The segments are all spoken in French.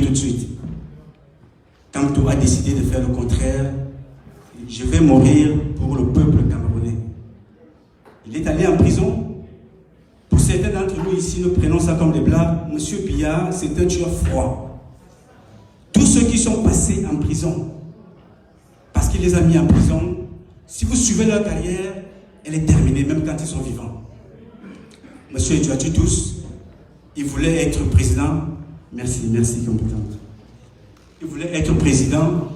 tout de suite. Kamto a décidé de faire le contraire. Je vais mourir pour le peuple camerounais. Il est allé en prison. Pour certains d'entre nous ici, nous prenons ça comme des blagues. Monsieur Biya, c'est un tueur froid. Tous ceux qui sont passés en prison, parce qu'il les a mis en prison, si vous suivez leur carrière, elle est terminée, même quand ils sont vivants. Monsieur Edouardou tous, il voulait être président. Merci, compétente. Il voulait être président.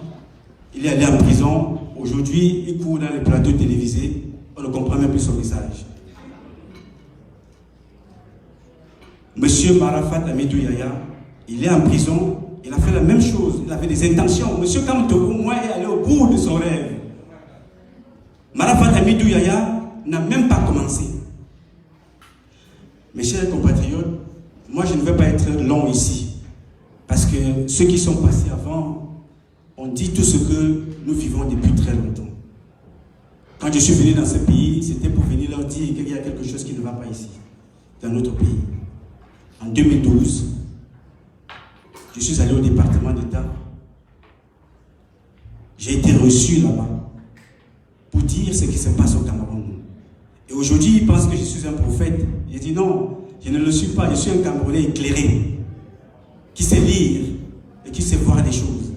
Il est allé en prison. Aujourd'hui, il court dans les plateaux télévisés. On ne comprend même plus son message. Monsieur Marafat Hamidou Yahya, il est en prison. Il a fait la même chose. Il avait des intentions. Monsieur Kamto, au moins, est allé au bout de son rêve. Marafat Hamidou Yahya n'a même pas commencé. Mes chers compatriotes, moi je ne vais pas être long ici, parce que ceux qui sont passés avant ont dit tout ce que nous vivons depuis très longtemps. Quand je suis venu dans ce pays, c'était pour venir leur dire qu'il y a quelque chose qui ne va pas ici, dans notre pays. En 2012, je suis allé au département d'État. J'ai été reçu là-bas pour dire ce qui se passe au Cameroun. Et aujourd'hui, ils pensent que je suis un prophète. J'ai dit non, je ne le suis pas. Je suis un Camerounais éclairé, qui sait lire et qui sait voir des choses.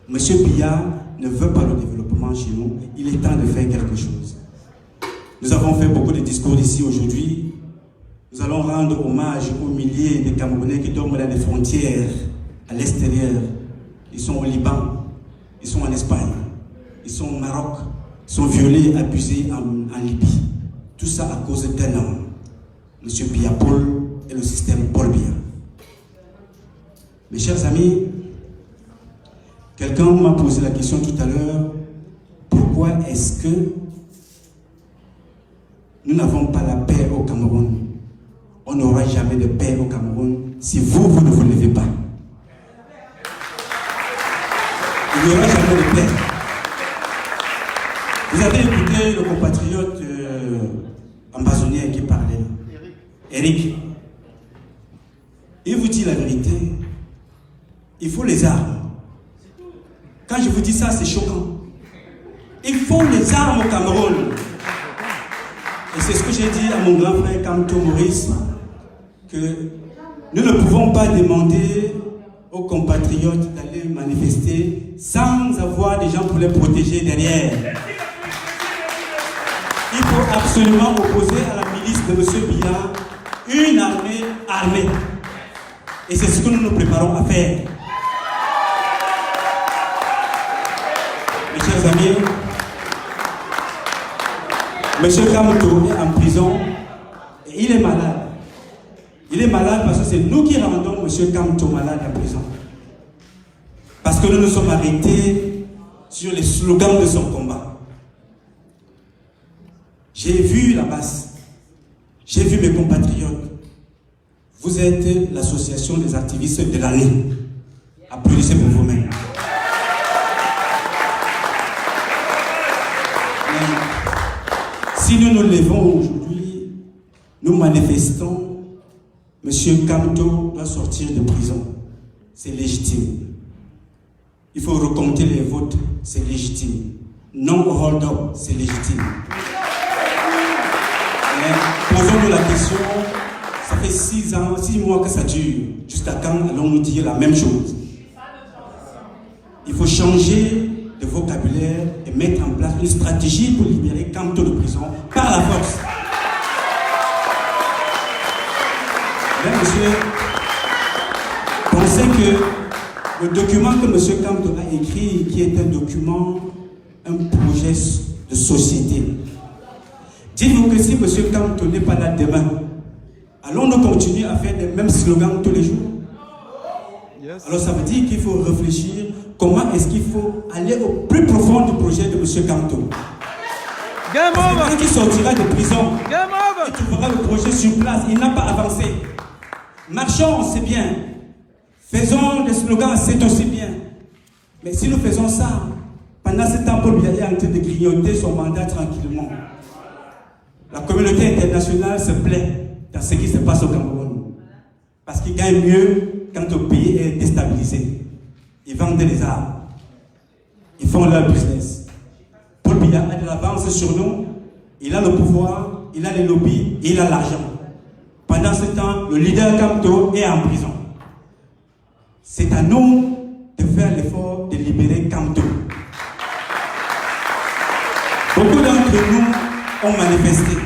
Monsieur Biya ne veut pas le développement chez nous. Il est temps de faire quelque chose. Nous avons fait beaucoup de discours ici aujourd'hui. Nous allons rendre hommage aux milliers de Camerounais qui dorment dans les frontières, à l'extérieur. Ils sont au Liban, ils sont en Espagne, ils sont au Maroc, ils sont violés, abusés en Libye. Tout ça à cause d'un homme, M. Biya Paul et le système Paul Biya. Mes chers amis, quelqu'un m'a posé la question tout à l'heure, pourquoi est-ce que nous n'avons pas la paix au Cameroun? On n'aura jamais de paix au Cameroun si vous ne vous levez pas. Il n'y aura jamais de paix. Vous avez écouté le compatriote ambazonien qui parlait, Eric. Il vous dit la vérité. Il faut les armes. Quand je vous dis ça, c'est choquant. Il faut les armes au Cameroun. Et c'est ce que j'ai dit à mon grand frère Kamto Maurice, que nous ne pouvons pas demander aux compatriotes d'aller manifester sans avoir des gens pour les protéger derrière. Il faut absolument opposer à la milice de M. Biya une armée armée. Et c'est ce que nous nous préparons à faire. Mes chers amis, M. Kamto est en prison et il est malade. Il est malade parce que c'est nous qui rendons M. Kamto malade en prison. Parce que nous nous sommes arrêtés sur les slogans de son combat. J'ai vu la masse. J'ai vu mes compatriotes. Vous êtes l'association des activistes de l'année. Applaudissez pour vous-même. Si nous nous levons aujourd'hui, nous manifestons, M. Kamto doit sortir de prison. C'est légitime. Il faut recompter les votes, c'est légitime. Non au hold-up, c'est légitime. Mais posons-nous la question, ça fait 6 mois que ça dure. Jusqu'à quand allons-nous dire la même chose? Il faut changer de vocabulaire et mettre en place une stratégie pour libérer Kamto de prison par la force. Mesdames, Messieurs, pensez que le document que M. Kamto a écrit, qui est un document, un projet de société, dites-vous que si M. Kamto n'est pas là demain, allons-nous continuer à faire les mêmes slogans tous les jours? Alors ça veut dire qu'il faut réfléchir comment est-ce qu'il faut aller au plus profond du projet de M. Kamto. Quand il sortira de prison, il trouvera le projet sur place, il n'a pas avancé. Marchons, c'est bien. Faisons des slogans, c'est aussi bien. Mais si nous faisons ça, pendant ce temps, Paul Biya est en train de grignoter son mandat tranquillement. La communauté internationale se plaît dans ce qui se passe au Cameroun. Parce qu'il gagne mieux quand le pays est déstabilisé. Ils vendent des armes. Ils font leur business. Paul Biya a de l'avance sur nous. Il a le pouvoir, il a les lobbies, et il a l'argent. Pendant ce temps, le leader Kamto est en prison. C'est à nous de faire l'effort de libérer Kamto. Beaucoup d'entre nous ont manifesté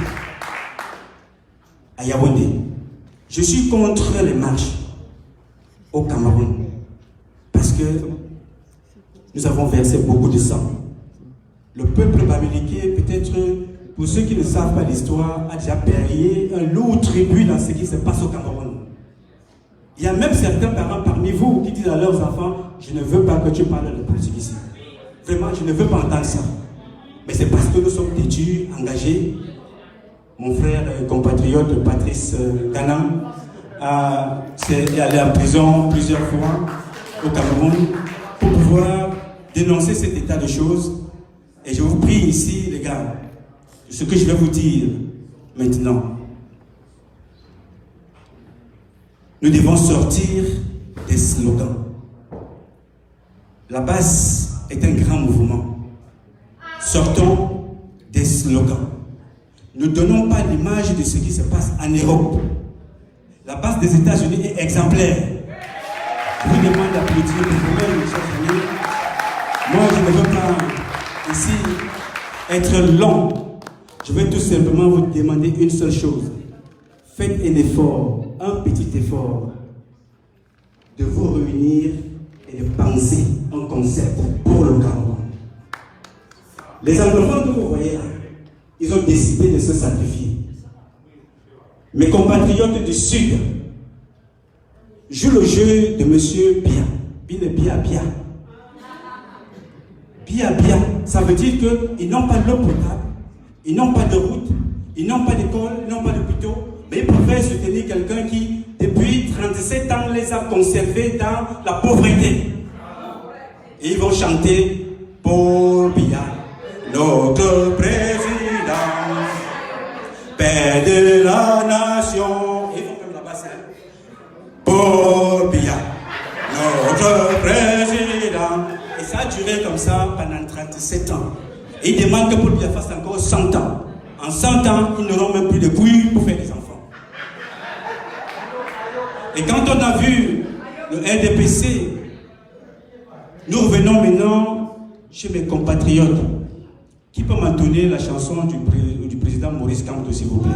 à Yaoundé. Je suis contre les marches au Cameroun parce que nous avons versé beaucoup de sang. Le peuple bamileke, peut-être pour ceux qui ne savent pas l'histoire, a déjà payé un lourd tribut dans ce qui se passe au Cameroun. Il y a même certains parents parmi vous qui disent à leurs enfants, je ne veux pas que tu parles de politique ici. Vraiment, je ne veux pas entendre ça. Mais c'est parce que nous sommes têtus, engagés. Mon frère et compatriote Patrice Ganan est allé en prison plusieurs fois au Cameroun pour pouvoir dénoncer cet état de choses. Et je vous prie ici, les gars, ce que je vais vous dire maintenant. Nous devons sortir des slogans. La base est un grand mouvement. Sortons des slogans. Ne donnons pas l'image de ce qui se passe en Europe. La base des États-Unis est exemplaire. Je vous demande d'applaudir pour vous-même, mes chers amis. Moi, je ne veux pas ici être long. Je vais tout simplement vous demander une seule chose. Faites un effort, un petit effort, de vous réunir et de penser un concept pour le Cameroun. Les anglophones que vous voyez là, ils ont décidé de se sacrifier. Mes compatriotes du Sud jouent le jeu de M. Bia. Bia, ça veut dire qu'ils n'ont pas d'eau potable, ils n'ont pas de route, ils n'ont pas d'école, ils n'ont pas d'hôpitaux, mais ils préfèrent soutenir quelqu'un qui, depuis 37 ans, les a conservés dans la pauvreté. Et ils vont chanter Paul Biya, notre président, père de la nation. Ils vont même là-bas, Paul Biya, notre président. Et ça a duré comme ça pendant 37 ans. Et ils demandent que Paul Biya fasse encore 100 ans. En 100 ans, ils n'auront même plus de couilles pour faire des enfants. Et quand on a vu le RDPC, nous revenons maintenant chez mes compatriotes. Qui peut m'entonner la chanson du président Maurice Kamto, s'il vous plaît?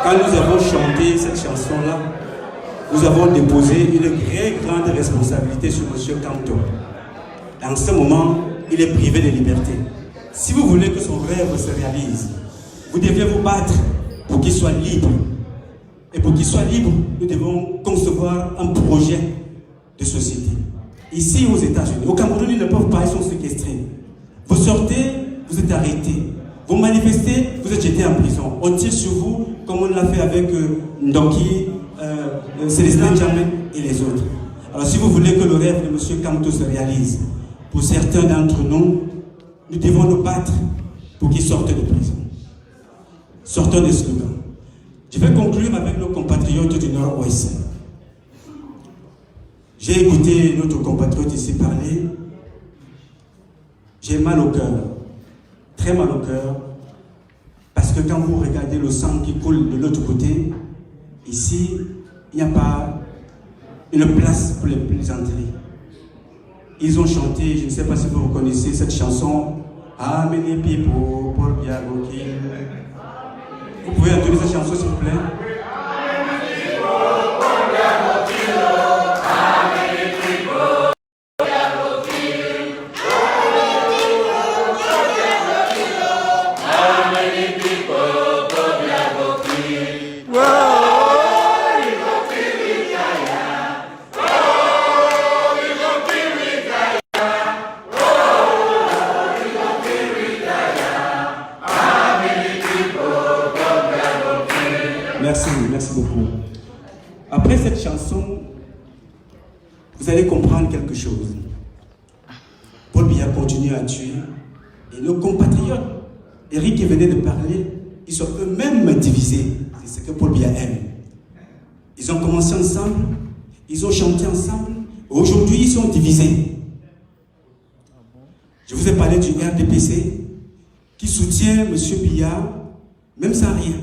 Quand nous avons chanté cette chanson-là, nous avons déposé une très grande responsabilité sur M. Kamto. En ce moment, il est privé de liberté. Si vous voulez que son rêve se réalise, vous devez vous battre pour qu'il soit libre. Et pour qu'il soit libre, nous devons concevoir un projet de société. Ici aux États-Unis, au Cameroun, ils ne peuvent pas, ils sont séquestrés. Vous sortez, vous êtes arrêtés. Vous manifestez, vous êtes jetés en prison. On tire sur vous, comme on l'a fait avec Ndoki, Célestin Djamé et les autres. Alors si vous voulez que le rêve de M. Kamto se réalise, pour certains d'entre nous, nous devons nous battre pour qu'ils sortent de prison. Sortons des slogans. Je vais conclure avec nos compatriotes du Nord-Ouest. J'ai écouté notre compatriote ici parler. J'ai mal au cœur. Très mal au cœur, parce que quand vous regardez le sang qui coule de l'autre côté, ici, il n'y a pas une place pour les plaisanteries. Ils ont chanté, je ne sais pas si vous reconnaissez cette chanson, Amene Pipo, Paul Biya Gokil. Vous pouvez entendre cette chanson s'il vous plaît? Merci beaucoup. Après cette chanson, vous allez comprendre quelque chose. Paul Biya continue à tuer et nos compatriotes, Eric qui venait de parler, ils sont eux-mêmes divisés. C'est ce que Paul Biya aime. Ils ont commencé ensemble, ils ont chanté ensemble, aujourd'hui ils sont divisés. Je vous ai parlé du RDPC qui soutient M. Biya, même sans rien.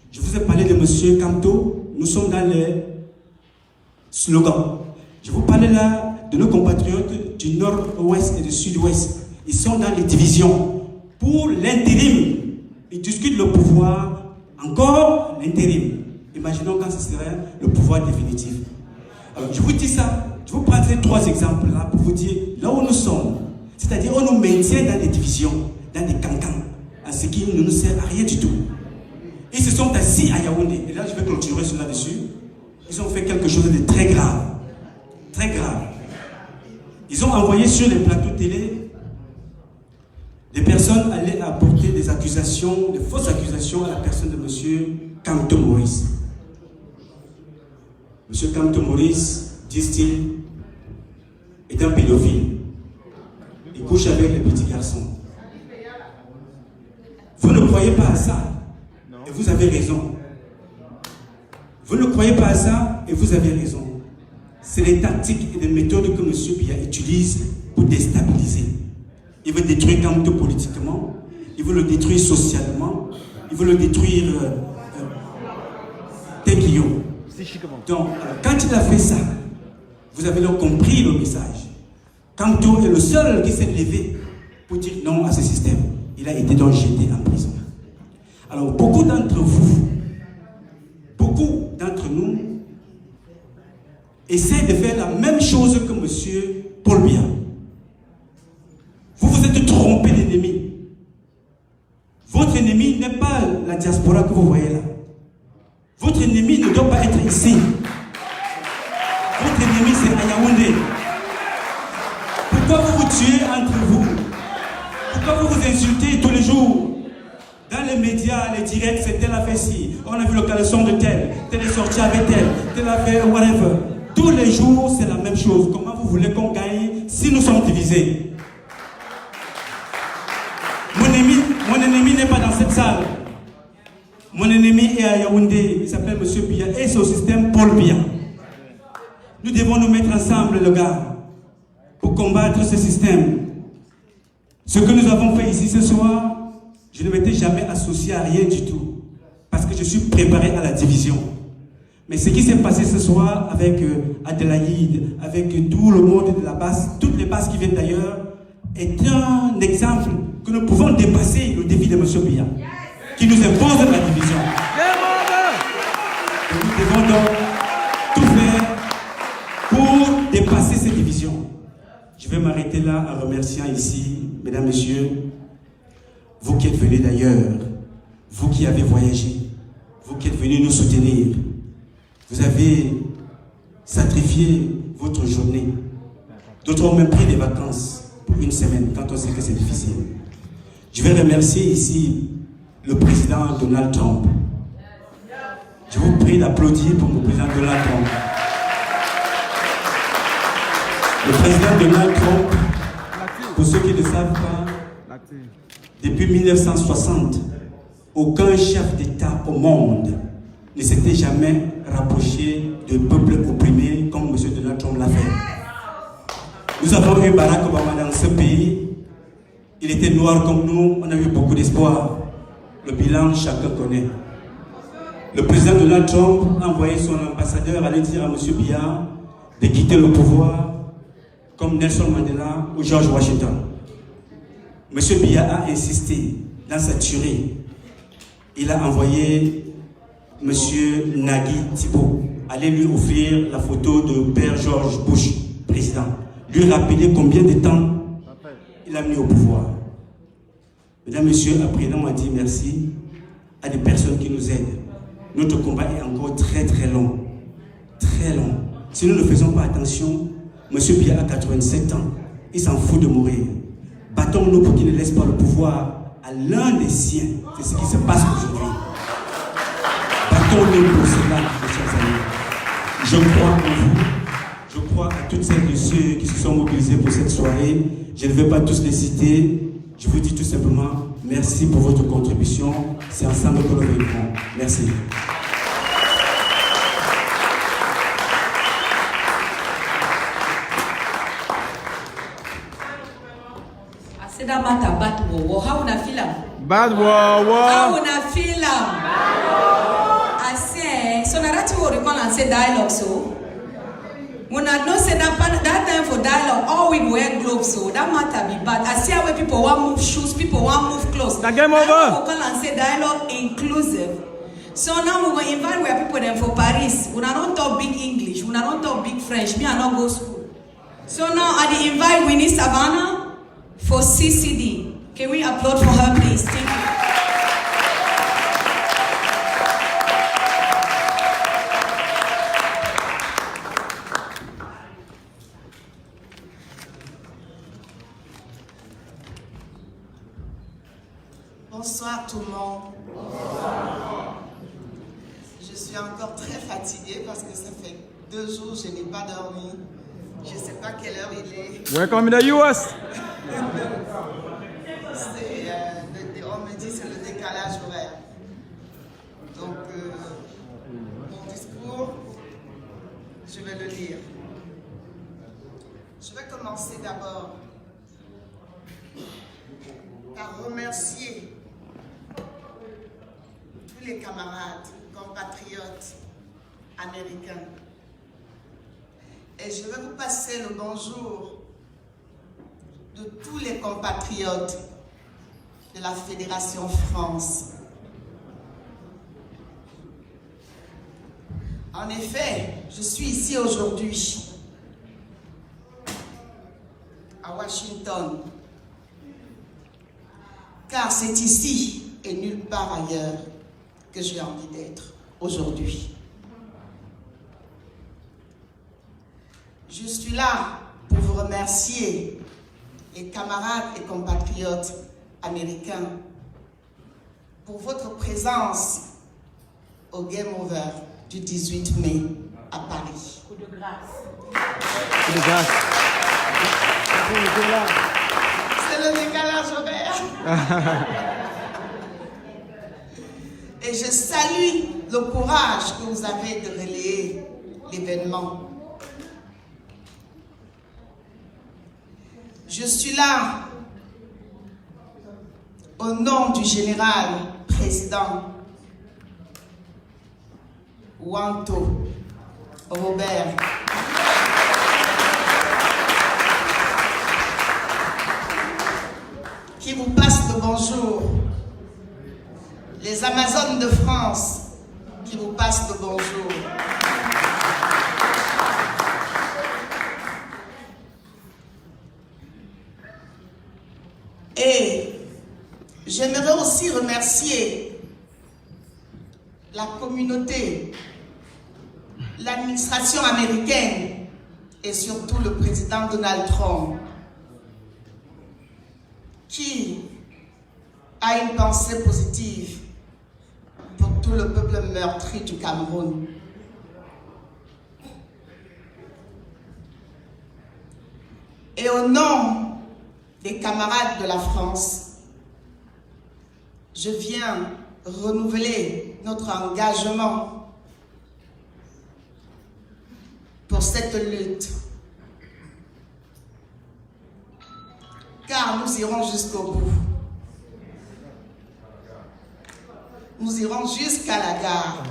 Je vous ai parlé de M. Kamto, nous sommes dans les slogans. Je vous parlais là de nos compatriotes du nord-ouest et du sud-ouest. Ils sont dans les divisions. Pour l'intérim, ils discutent le pouvoir, encore l'intérim. Imaginons quand ce serait le pouvoir définitif. Alors je vous dis ça, je vous prendrai 3 exemples là pour vous dire là où nous sommes. C'est-à-dire on nous maintient dans des divisions, dans des cancans, à ce qui ne nous sert à rien du tout. Ils se sont assis à Yaoundé. Et là, je vais clôturer cela dessus. Ils ont fait quelque chose de très grave. Très grave. Ils ont envoyé sur les plateaux télé des personnes allaient apporter des accusations, des fausses accusations à la personne de M. Kamto Maurice. M. Kamto Maurice, disent-ils, est un pédophile. Il couche avec les petits garçons. Vous ne croyez pas à ça? Et vous avez raison. Vous ne croyez pas à ça et vous avez raison. C'est les tactiques et les méthodes que M. Biya utilise pour déstabiliser. Il veut détruire Kamto politiquement, il veut le détruire socialement, il veut le détruire Tekiyo. Donc, quand il a fait ça, vous avez donc compris le message. Kamto est le seul qui s'est levé pour dire non à ce système. Il a été donc jeté en prison. Alors, beaucoup d'entre vous, beaucoup d'entre nous, essaient de faire la même chose que M. Paul Biya. Vous vous êtes trompé d'ennemi. Votre ennemi n'est pas la diaspora que vous voyez là. Votre ennemi ne doit pas être ici. Votre ennemi, c'est à Yaoundé. Pourquoi vous vous tuez entre vous? Pourquoi vous vous insultez tous les jours? Dans les médias, les directs, c'est tel a fait ci, on a vu le caleçon de tel est sorti avec tel a fait whatever. Tous les jours, c'est la même chose. Comment vous voulez qu'on gagne si nous sommes divisés? Mon ennemi n'est pas dans cette salle. Mon ennemi est à Yaoundé, il s'appelle M. Biya et c'est au système Paul Biya. Nous devons nous mettre ensemble, les gars, pour combattre ce système. Ce que nous avons fait ici ce soir, je ne m'étais jamais associé à rien du tout, parce que je suis préparé à la division. Mais ce qui s'est passé ce soir avec Adélaïde, avec tout le monde de la base, toutes les bases qui viennent d'ailleurs, est un exemple que nous pouvons dépasser le défi de M. Biya, qui nous impose la division. Et nous devons donc tout faire pour dépasser ces divisions. Je vais m'arrêter là en remerciant ici, mesdames, messieurs, vous qui êtes venus d'ailleurs, vous qui avez voyagé, vous qui êtes venus nous soutenir, vous avez sacrifié votre journée. D'autres ont même pris des vacances pour une semaine quand on sait que c'est difficile. Je vais remercier ici le président Donald Trump. Je vous prie d'applaudir pour le président Donald Trump. Le président Donald Trump, pour ceux qui ne savent pas, depuis 1960, aucun chef d'État au monde ne s'était jamais rapproché de peuples opprimés comme M. Donald Trump l'a fait. Nous avons eu Barack Obama dans ce pays. Il était noir comme nous, on a eu beaucoup d'espoir. Le bilan, chacun connaît. Le président Donald Trump a envoyé son ambassadeur aller dire à M. Biya de quitter le pouvoir comme Nelson Mandela ou George Washington. M. Biya a insisté dans sa tuerie, il a envoyé M. Nagui Thibault aller lui offrir la photo de Père George Bush, président. Lui rappeler combien de temps il a mis au pouvoir. Mesdames, Messieurs, après, on m'a dit merci à des personnes qui nous aident. Notre combat est encore très très long. Très long. Si nous ne faisons pas attention, M. Biya a 87 ans. Il s'en fout de mourir. Battons-nous pour qu'il ne laisse pas le pouvoir à l'un des siens. C'est ce qui se passe aujourd'hui. Battons-nous pour cela, mes chers amis. Je crois en vous. Je crois à toutes celles et ceux qui se sont mobilisés pour cette soirée. Je ne vais pas tous les citer. Je vous dis tout simplement merci pour votre contribution. C'est ensemble que nous vaincrons. Merci. Mata bad war. How una feel am? Bad war. How una feel am? I say, so na that what we call and say dialogue so. Una no say that time for dialogue, all we wear gloves so that matter be bad. I see how people want move shoes, people want move clothes. The game over. We call and say dialogue inclusive. So now we go invite where people them for Paris. Una don't talk big English, una don't talk big French. Me I not go school. So now I dey invite Winnie Savannah for CCD. Can we applaud for her, please? Thank you. Bonsoir tout le monde. Bonsoir. Je suis encore très fatiguée parce que ça fait 2 jours que je n'ai pas dormi. Je ne sais pas quelle heure il est. Welcome in the US. On me dit que c'est le décalage horaire. Donc, mon discours, je vais le lire. Je vais commencer d'abord par remercier tous les camarades, compatriotes américains. Et je vais vous passer le bonjour de tous les compatriotes de la Fédération France. En effet, je suis ici aujourd'hui, à Washington, car c'est ici et nulle part ailleurs que j'ai envie d'être aujourd'hui. Je suis là pour vous remercier, les camarades et compatriotes américains, pour votre présence au Game Over du 18 mai à Paris. Coup de grâce. Coup de grâce. C'est le décalage horaire. Et je salue le courage que vous avez de relayer l'événement. Je suis là au nom du général président Wanto Robert, qui vous passe le bonjour, les Amazones de France qui vous passent le bonjour. Et j'aimerais aussi remercier la communauté, l'administration américaine et surtout le président Donald Trump qui a une pensée positive pour tout le peuple meurtri du Cameroun. Et au nom des camarades de la France, je viens renouveler notre engagement pour cette lutte. Car nous irons jusqu'au bout. Nous irons jusqu'à la gare.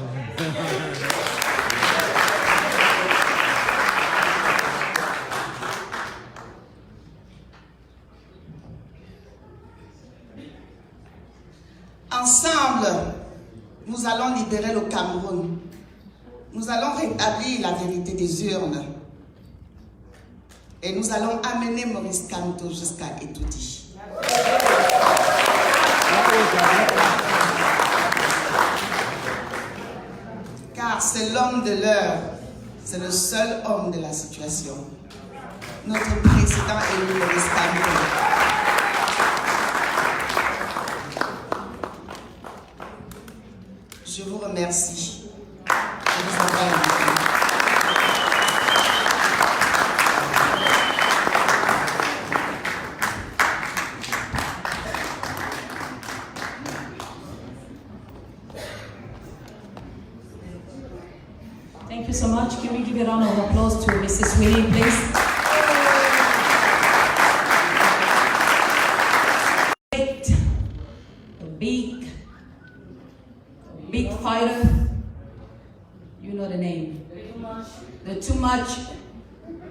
Ensemble, nous allons libérer le Cameroun. Nous allons rétablir la vérité des urnes. Et nous allons amener Maurice Kamto jusqu'à Etoudi. Car c'est l'homme de l'heure. C'est le seul homme de la situation. Notre président élu Maurice Kamto. Je vous remercie. Je vous remercie. Thank you so much. Can we give a round of applause to Mrs. Winnie, please? A big fighter. You know the name. The too much,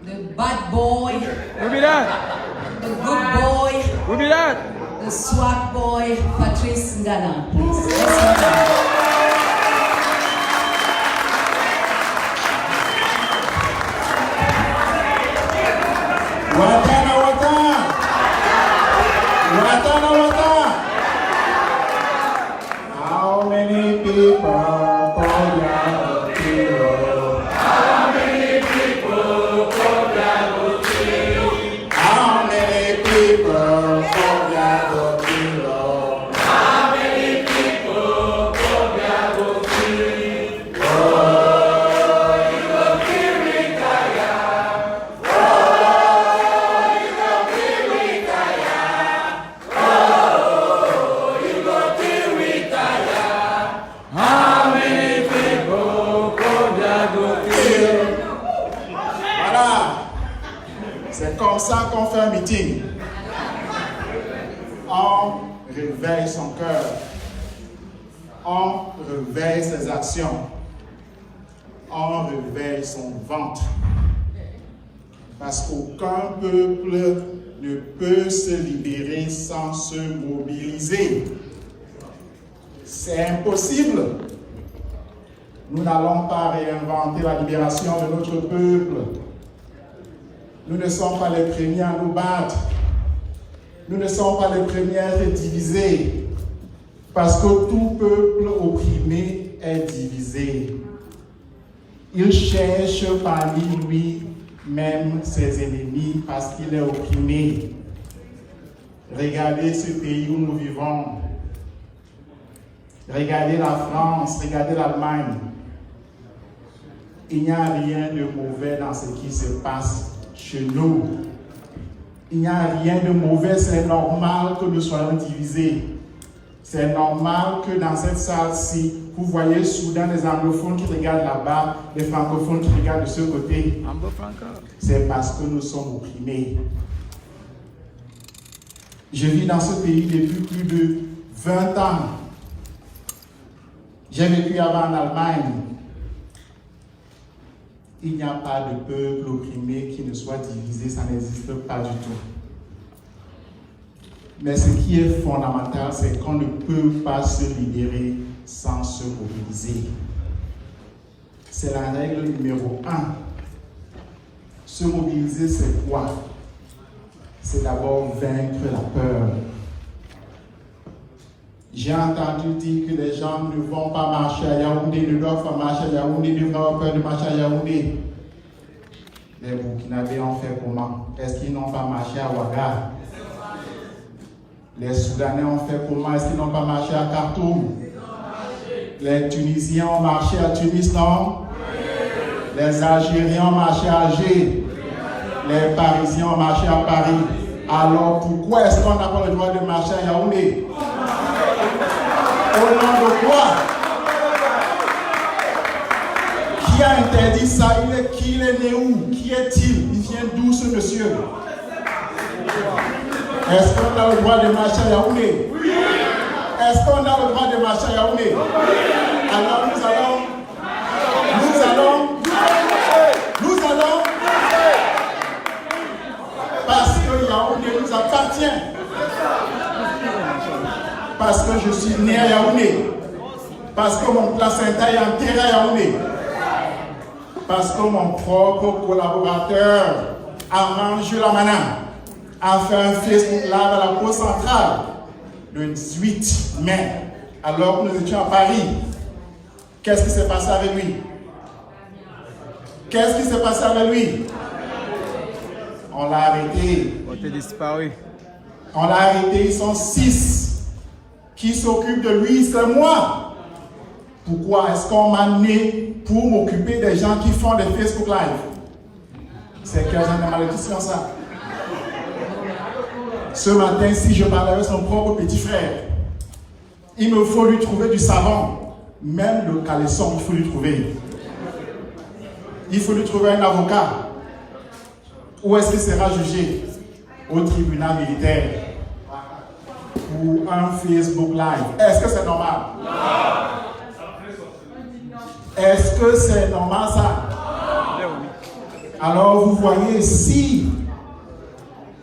the bad boy, Who be that? the good boy, Who be that? the swag boy, Patrice Ngana. Please, let's welcome. Watana Wata! Watana Wata! How many people for your hero? How many people for your hero? How many people for your hero? How many people for your hero? Oh, you go kill C'est comme ça qu'on fait un meeting. On réveille son cœur. On réveille ses actions. On réveille son ventre. Parce qu'aucun peuple ne peut se libérer sans se mobiliser. C'est impossible. Nous n'allons pas réinventer la libération de notre peuple. Nous ne sommes pas les premiers à nous battre. Nous ne sommes pas les premiers à être divisés. Parce que tout peuple opprimé est divisé. Il cherche parmi lui-même ses ennemis parce qu'il est opprimé. Regardez ce pays où nous vivons. Regardez la France, regardez l'Allemagne. Il n'y a rien de mauvais dans ce qui se passe chez nous. Il n'y a rien de mauvais, c'est normal que nous soyons divisés. C'est normal que dans cette salle-ci, vous voyez soudain les anglophones qui regardent là-bas, les francophones qui regardent de ce côté. C'est parce que nous sommes opprimés. Je vis dans ce pays depuis plus de 20 ans. J'ai vécu avant en Allemagne. Il n'y a pas de peuple opprimé qui ne soit divisé, ça n'existe pas du tout. Mais ce qui est fondamental, c'est qu'on ne peut pas se libérer sans se mobiliser. C'est la règle numéro 1. Se mobiliser, c'est quoi? C'est d'abord vaincre la peur. J'ai entendu dire que les gens ne vont pas marcher à Yaoundé, ne doivent pas marcher à Yaoundé, ne doivent avoir peur de marcher à Yaoundé. Les Burkinabés ont fait comment? Est-ce qu'ils n'ont pas marché à Ouaga? Les Soudanais ont fait comment? Est-ce qu'ils n'ont pas marché à Khartoum? Les Tunisiens ont marché à Tunis, non? Les Algériens ont marché à Alger. Les Parisiens ont marché à Paris. Alors pourquoi est-ce qu'on n'a pas le droit de marcher à Yaoundé? Au nom de quoi? Qui a interdit ça? Il est né où? Qui est-il? Il vient d'où ce monsieur? Est-ce qu'on a le droit de marcher à Yaoundé? Oui. Est-ce qu'on a le droit de marcher à Yaoundé? Oui. Alors nous allons parce que Yaoundé nous appartient. Parce que je suis né à Yaoundé. Parce que mon placenta est enterré à Yaoundé. Parce que mon propre collaborateur Armand Lamana a fait un Facebook Live à la Poste Centrale le 18 mai, alors que nous étions à Paris. Qu'est-ce qui s'est passé avec lui? Qu'est-ce qui s'est passé avec lui? On l'a arrêté. On t'a disparu. On l'a arrêté, ils sont 6 qui s'occupent de lui, c'est moi. Pourquoi est-ce qu'on m'a né pour m'occuper des gens qui font des Facebook Live? C'est quel genre de malédiction ça? Ce matin, si je parlais avec son propre petit frère, il me faut lui trouver du savon. Même le caleçon, il faut lui trouver. Il faut lui trouver un avocat. Où est-ce qu'il sera jugé? Au tribunal militaire. Pour un Facebook Live. Est-ce que c'est normal? Est-ce que c'est normal ça? Alors vous voyez, si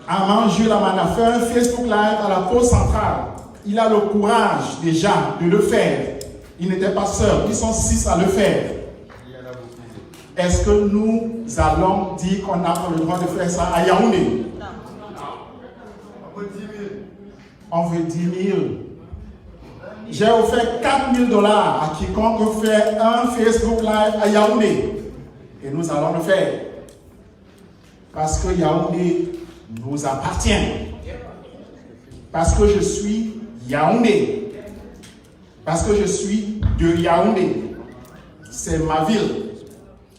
Armand Lamana fait un Facebook Live à la Poste Centrale, il a le courage déjà de le faire. Il n'était pas seul, ils sont 6 à le faire. Est-ce que nous allons dire qu'on n'a pas le droit de faire ça à Yaoundé? On veut 10 000. J'ai offert 4 000 $ à quiconque fait un Facebook Live à Yaoundé. Et nous allons le faire. Parce que Yaoundé nous appartient. Parce que je suis Yaoundé. Parce que je suis de Yaoundé. C'est ma ville.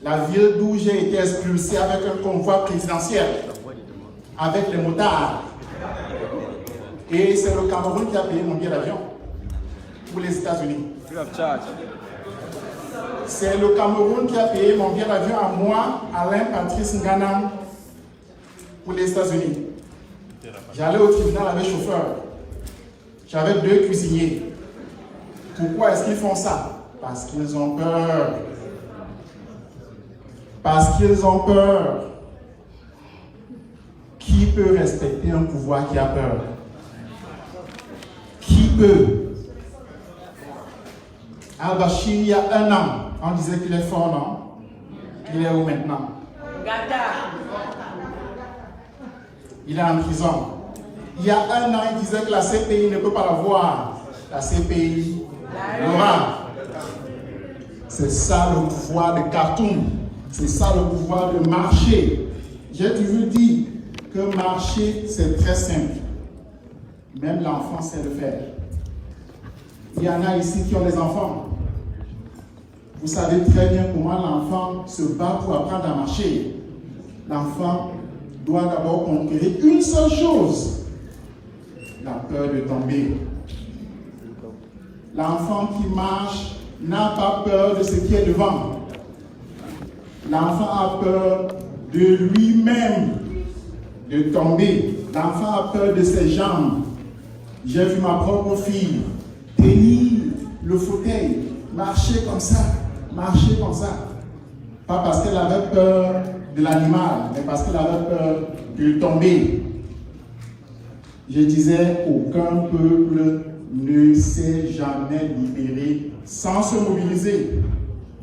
La ville d'où j'ai été expulsé avec un convoi présidentiel. Avec les motards. Et c'est le Cameroun qui a payé mon billet d'avion. Pour les États-Unis. C'est le Cameroun qui a payé mon billet d'avion à moi, Alain Patrice Nganam, pour les États-Unis. J'allais au tribunal avec chauffeur. J'avais 2 cuisiniers. Pourquoi est-ce qu'ils font ça? Parce qu'ils ont peur. Parce qu'ils ont peur. Qui peut respecter un pouvoir qui a peur? Qui peut? Al-Bashir, il y a 1 an, on disait qu'il est fort, non? Il est où maintenant? Il est en prison. Il y a 1 an, il disait que la CPI ne peut pas la voir. La CPI l'aura. C'est ça le pouvoir de Khartoum. C'est ça le pouvoir de marcher. J'ai toujours dit que marcher, c'est très simple. Même l'enfant sait le faire. Il y en a ici qui ont des enfants. Vous savez très bien comment l'enfant se bat pour apprendre à marcher. L'enfant doit d'abord conquérir une seule chose, la peur de tomber. L'enfant qui marche n'a pas peur de ce qui est devant. L'enfant a peur de lui-même, de tomber. L'enfant a peur de ses jambes. J'ai vu ma propre fille tenir le fauteuil, marcher comme ça. Pas parce qu'elle avait peur de l'animal, mais parce qu'elle avait peur de tomber. Je disais, aucun peuple ne s'est jamais libéré sans se mobiliser.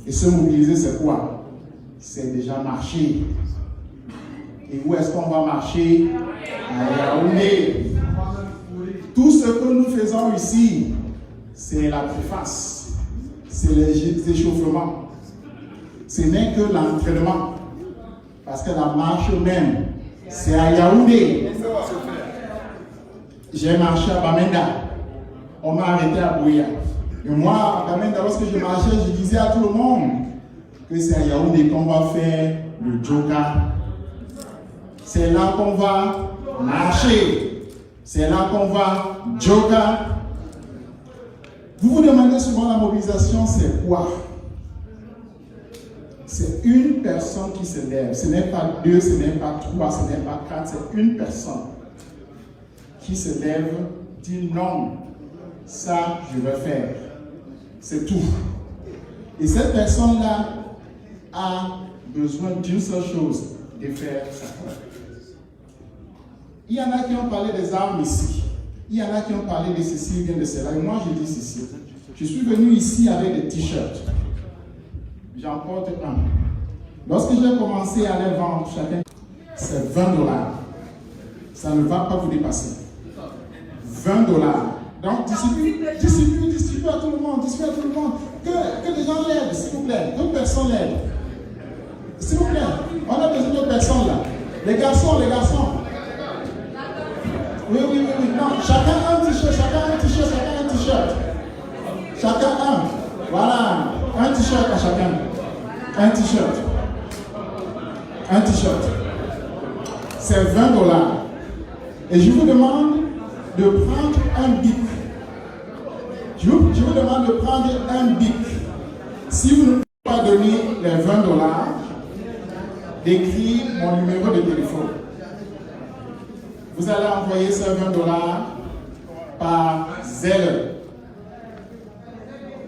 Et se mobiliser, c'est quoi? C'est déjà marcher. Et où est-ce qu'on va marcher? À Yaoundé. Tout ce que nous faisons ici, c'est la préface. C'est les échauffements. Ce n'est que l'entraînement. Parce que la marche même, c'est à Yaoundé. J'ai marché à Bamenda. On m'a arrêté à Bouya. Et moi, à Bamenda, lorsque je marchais, je disais à tout le monde que c'est à Yaoundé qu'on va faire le yoga. C'est là qu'on va marcher. C'est là qu'on va yoga. Vous vous demandez souvent la mobilisation, c'est quoi? C'est une personne qui se lève. Ce n'est pas 2, ce n'est pas 3, ce n'est pas 4, c'est une personne qui se lève, dit non, ça je vais faire. C'est tout. Et cette personne-là a besoin d'une seule chose, de faire ça. Il y en a qui ont parlé des armes ici. Il y en a qui ont parlé de ceci ou bien de cela. Et moi, je dis ceci. Je suis venu ici avec des t-shirts. J'en porte un. Lorsque j'ai commencé à les vendre chacun, c'est $20. Ça ne va pas vous dépasser. $20. Donc, distribue à tout le monde, Que les gens l'aident, s'il vous plaît. D'autres personnes l'aident. S'il vous plaît, on a besoin d'autres personnes là. Les garçons. Oui. Non, chacun un t-shirt. Chacun un. Voilà. Un t-shirt à chacun. Un t-shirt. C'est $20. Et je vous demande de prendre un bic. Je vous demande de prendre un bic. Si vous ne pouvez pas donner les $20, d'écrire mon numéro de téléphone. Vous allez envoyer ces $20 par Zelle.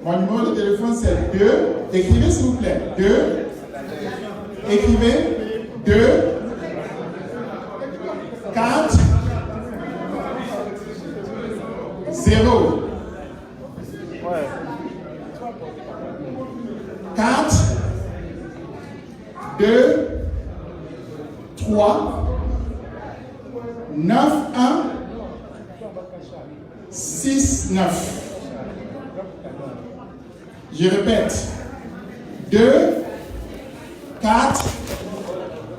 Mon numéro de téléphone c'est 2. Écrivez s'il vous plaît. 2. Écrivez 2 4 0 4 2 3 9 1 6 9. Je répète. 2 4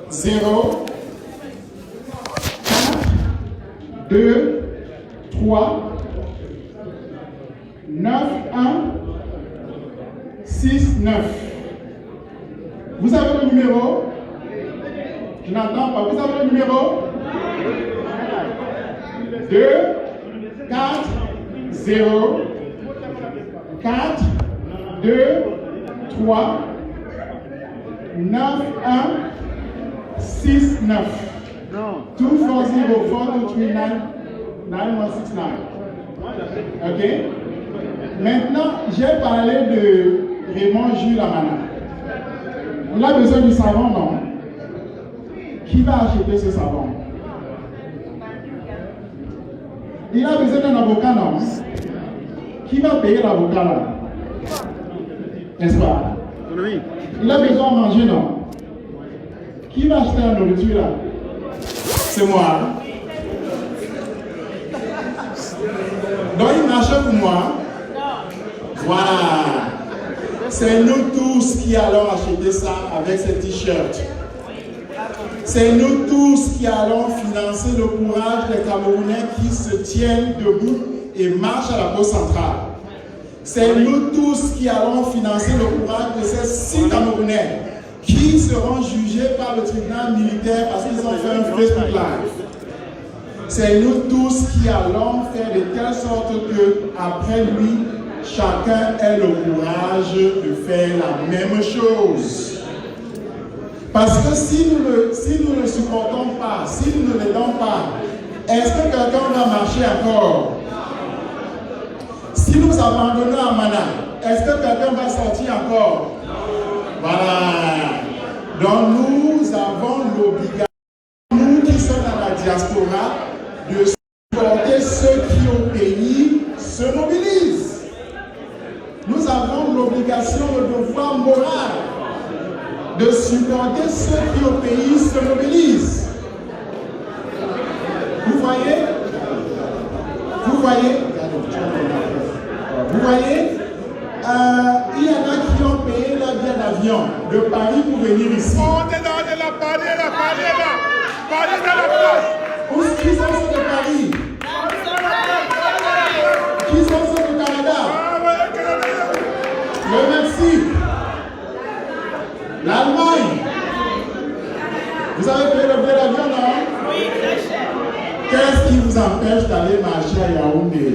0 4 2 3 9 1 6 9. Vous avez le numéro? Je n'entends pas. Vous avez le numéro? 2 4 0 4 2 3 9 1 6 9. 240 4239 9169. Ok? Maintenant, j'ai parlé de Raymond Jules Amana. On a besoin du savon, non? Qui va acheter ce savon? Il a besoin d'un avocat, non? Qui va payer l'avocat là? N'est-ce pas? Il a besoin de manger, non? Qui va acheter la nourriture là? C'est moi. Donc il marche pour moi. Voilà. C'est nous tous qui allons acheter ça avec ces t-shirts. C'est nous tous qui allons financer le courage des Camerounais qui se tiennent debout et marchent à la Poste centrale. C'est nous tous qui allons financer le courage de ces 6 Camerounais qui seront jugés par le tribunal militaire parce qu'ils ont fait un Facebook Live. C'est nous tous qui allons faire de telle sorte que, après lui, chacun ait le courage de faire la même chose. Parce que si nous ne le supportons pas, si nous ne l'aidons pas, est-ce que quelqu'un va marcher encore? Si nous abandonnons Amana, est-ce que quelqu'un va sortir encore? Voilà. Donc nous avons l'obligation, nous qui sommes dans la diaspora, de supporter ceux qui au pays se mobilisent. Nous avons l'obligation, le devoir moral de supporter ceux qui au pays se mobilisent. Vous voyez? Il y en a qui ont payé leur billet d'avion de Paris pour venir ici. Qui sont ceux de Paris? Qui sont ceux du Canada? Le Mexique, l'Allemagne. Vous avez payé le billet d'avion, non? Oui, très cher. Qu'est-ce qui vous empêche d'aller marcher à Yaoundé?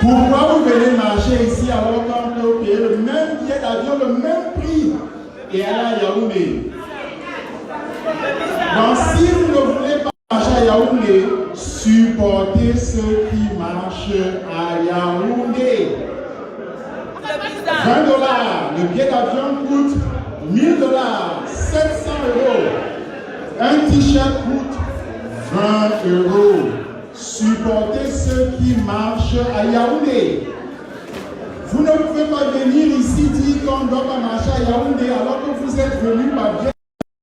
Pourquoi vous venez marcher ici alors qu'on peut payer le même billet d'avion, le même prix et aller à Yaoundé? Donc si vous ne voulez pas marcher à Yaoundé, supportez ceux qui marchent à Yaoundé. $20, le billet d'avion coûte $1000, 700 €. Un t-shirt coûte 20 euros. Supportez ceux qui marchent à Yaoundé. Vous ne pouvez pas venir ici dire qu'on doit pas marcher à Yaoundé alors que vous êtes venu par bien.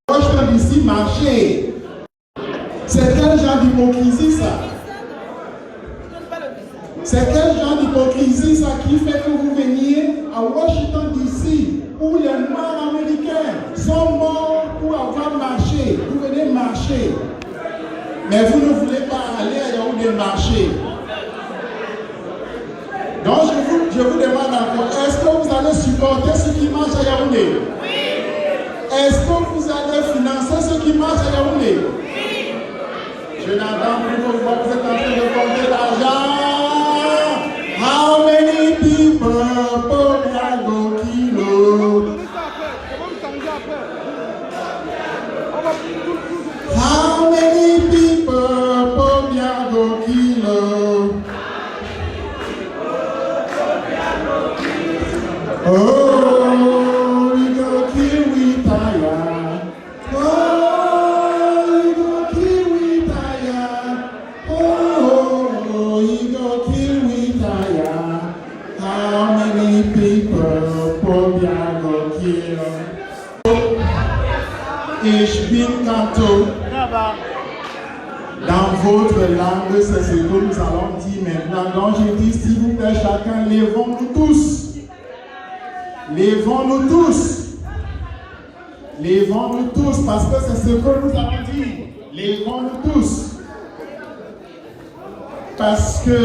Washington d'ici marcher. C'est quel genre d'hypocrisie ça? C'est quel genre d'hypocrisie ça qui fait que vous veniez à Washington d'ici où les Noirs américains sont morts pour avoir marché. Vous venez marcher. Mais vous ne voulez pas aller à Yaoundé marcher. Donc je vous demande encore, est-ce que vous allez supporter ceux qui marchent à Yaoundé? Oui. Est-ce que vous allez financer ceux qui marchent à Yaoundé? Oui. Je n'entends plus que vous êtes en train de compter l'argent. How many people per kilo? How many people per kilo? Oh, we go kill we tire. Oh, we go kill we tire. Oh, we go kill we tire. How many people go kill? Ich bin Kanto. Dans votre langue, c'est ce que nous allons dire maintenant. Donc je dis, s'il vous plaît, chacun, levons-nous tous. Levons-nous tous. Levons-nous tous, parce que c'est ce que nous allons dire. Levons-nous tous. Parce que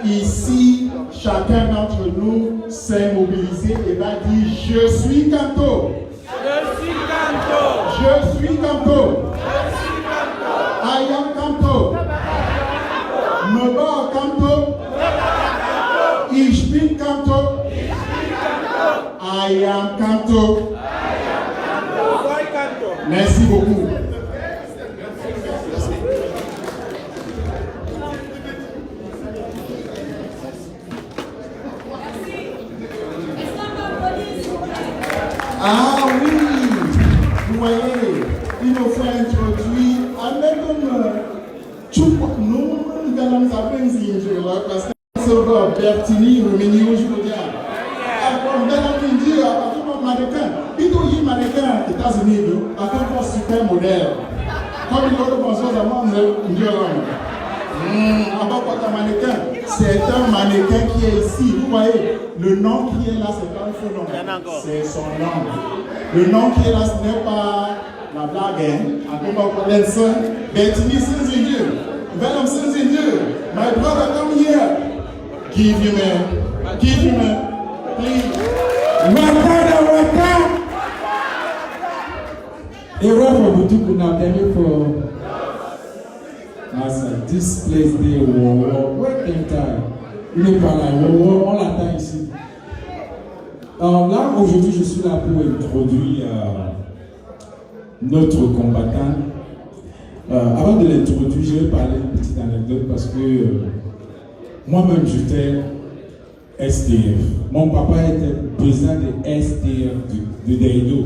ici, chacun d'entre nous s'est mobilisé et va dire, je suis Kanto. Je suis Kanto. Je suis Kanto. I am Kanto. Noba Kanto. Ich bin Kanto. I am Kanto. Merci beaucoup. Ah oui, vous voyez, il nous faut introduire avec nous allons appeler parce que c'est le Bertini, le menu aujourd'hui. Alors, nous allons dire à tout le mannequin, il doit y mannequin aux États-Unis, à tout le super modèle. Comme il y a d'autres choses à moi, mannequin, c'est un mannequin qui est ici. Vous voyez, le nom qui est là, c'est pas un faux nom. C'est son nom. Le nom qui est là, ce n'est pas la blague. Bertini Sinzindieu. Venom Sinzindieu. My brother, come here. Give him a. Please. Wata. Europe Butu kuna tell for as this place dey wait them time. Il est pas là, on l'attend ici. Alors là aujourd'hui je suis là pour introduire notre combattant. Avant de l'introduire, je vais parler d'une petite anecdote parce que moi-même j'étais SDF. Mon papa était président de SDF de Deido,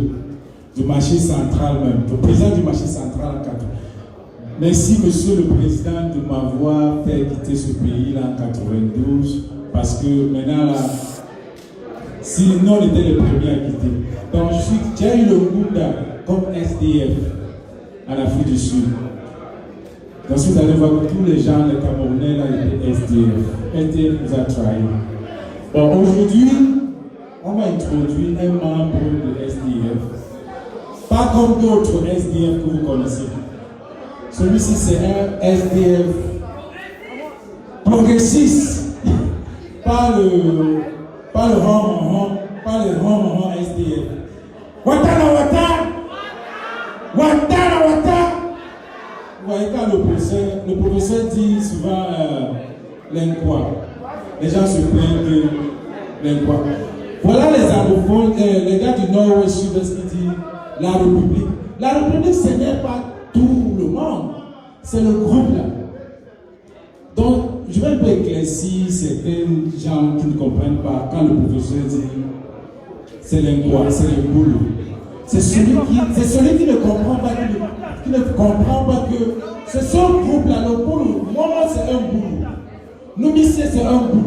du marché central même, le président du marché central en 80. Merci monsieur le président de m'avoir fait quitter ce pays là en 92 parce que maintenant là, sinon on était les premiers à quitter. Donc j'ai eu le goût comme SDF en Afrique du Sud. Donc vous allez voir que tous les gens, les Camerounais là étaient SDF. SDF nous a trahis. Bon, aujourd'hui, on va introduire un membre de SDF. Pas comme d'autres SDF que vous connaissez. Celui-ci, c'est un SDF progressiste. Pas le rond SDF. Watana Wata! Watana Wata! Vous voyez, quand le professeur dit souvent l'enquoi. Les gens se plaignent de l'enquoi. Voilà les anglophones, les gars du Nord-Ouest Sud-Est qui disent la République. La République, ce n'est pas tout le monde, c'est le groupe là. Donc, je vais un peu éclaircir certains gens qui ne comprennent pas quand le professeur dit c'est l'enquoi, c'est le boulot. C'est celui qui ne comprend pas qui ne comprend pas que c'est son groupe là, le boulot. Moi, c'est un boulot. Nous, ici, c'est un boulot.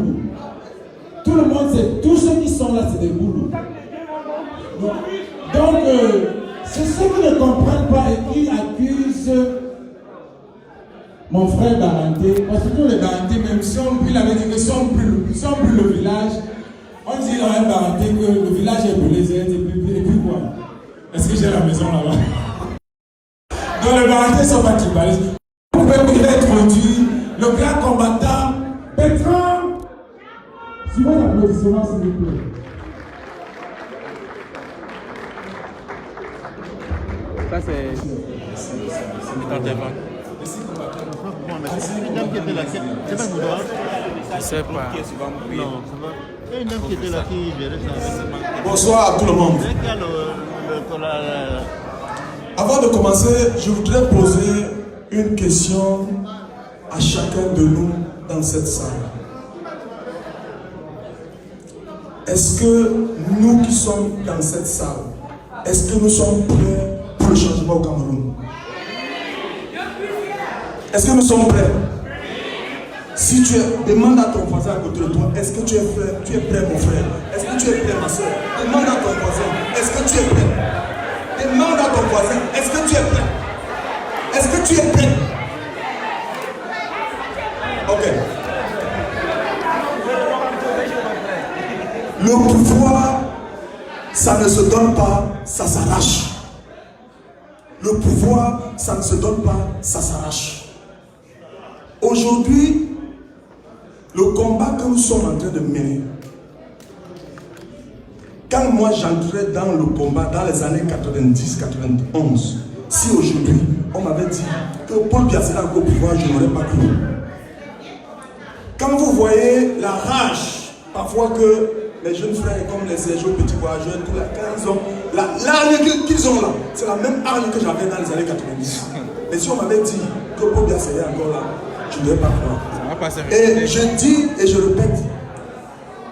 Tout le monde sait, tous ceux qui sont là, c'est des boulots. Donc, c'est ceux qui ne comprennent pas et qui accusent mon frère Baranté. Parce que tous les Barantés, même si il avait dit que si on brûle le village, on dit dans un Baranté que le village est brûlé, et puis quoi? Est-ce que j'ai la maison là-bas? Donc les Barantés sont pas tribalistes. Vous pouvez introduire le grand combattant Bertrand. Suivez l'applaudissement, s'il vous plaît. Ça, c'est une dame qui était là, c'est pas Moudouar? Je sais pas. Non, ça va. Il y a une dame qui était là qui gérait ça. Bonsoir à tout le monde. Avant de commencer, je voudrais poser une question à chacun de nous dans cette salle. Est-ce que nous qui sommes dans cette salle, est-ce que nous sommes prêts pour le changement au Cameroun? Est-ce que nous sommes prêts? Si tu es, demande à ton voisin à côté de toi, est-ce que tu es prêt mon frère? Est-ce que tu es prêt ma soeur? Demande à ton voisin, est-ce que tu es prêt? Demande à ton voisin, est-ce que tu es prêt? Est-ce que tu es prêt? Ok. Le pouvoir, ça ne se donne pas, ça s'arrache. Le pouvoir, ça ne se donne pas, ça s'arrache. Aujourd'hui, le combat que nous sommes en train de mener, quand moi j'entrais dans le combat dans les années 90-91, si aujourd'hui on m'avait dit que Paul Biya serait encore au pouvoir, je n'aurais pas cru. Quand vous voyez la rage, parfois que les jeunes frères comme les Sergio Petit Voyageurs, quand ils ont l'arme qu'ils ont là, c'est la même arme que j'avais dans les années 90. Mais si on m'avait dit que Paul Biya serait encore là, je ne vais pas croire. Et je dis et je répète,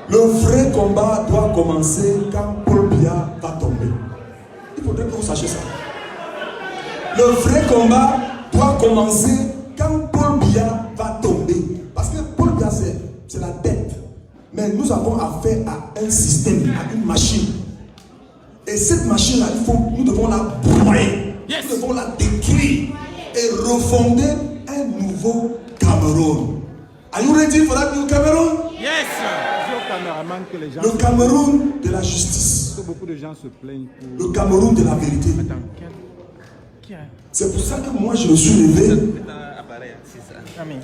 le vrai combat doit commencer quand Paul Biya va tomber. Il faudrait que vous sachiez ça. Le vrai combat doit commencer quand Paul Biya va tomber. Parce que Paul Biya, c'est la tête. Mais nous avons affaire à un système, à une machine. Et cette machine-là, nous devons la broyer. Yes. Nous devons la détruire et refonder un nouveau Cameroun. Are you ready for that new Cameroun? Yes, sir. Le Cameroun de la justice. Beaucoup de gens se plaignent pour... Le Cameroun de la vérité. C'est pour ça que moi je me suis levé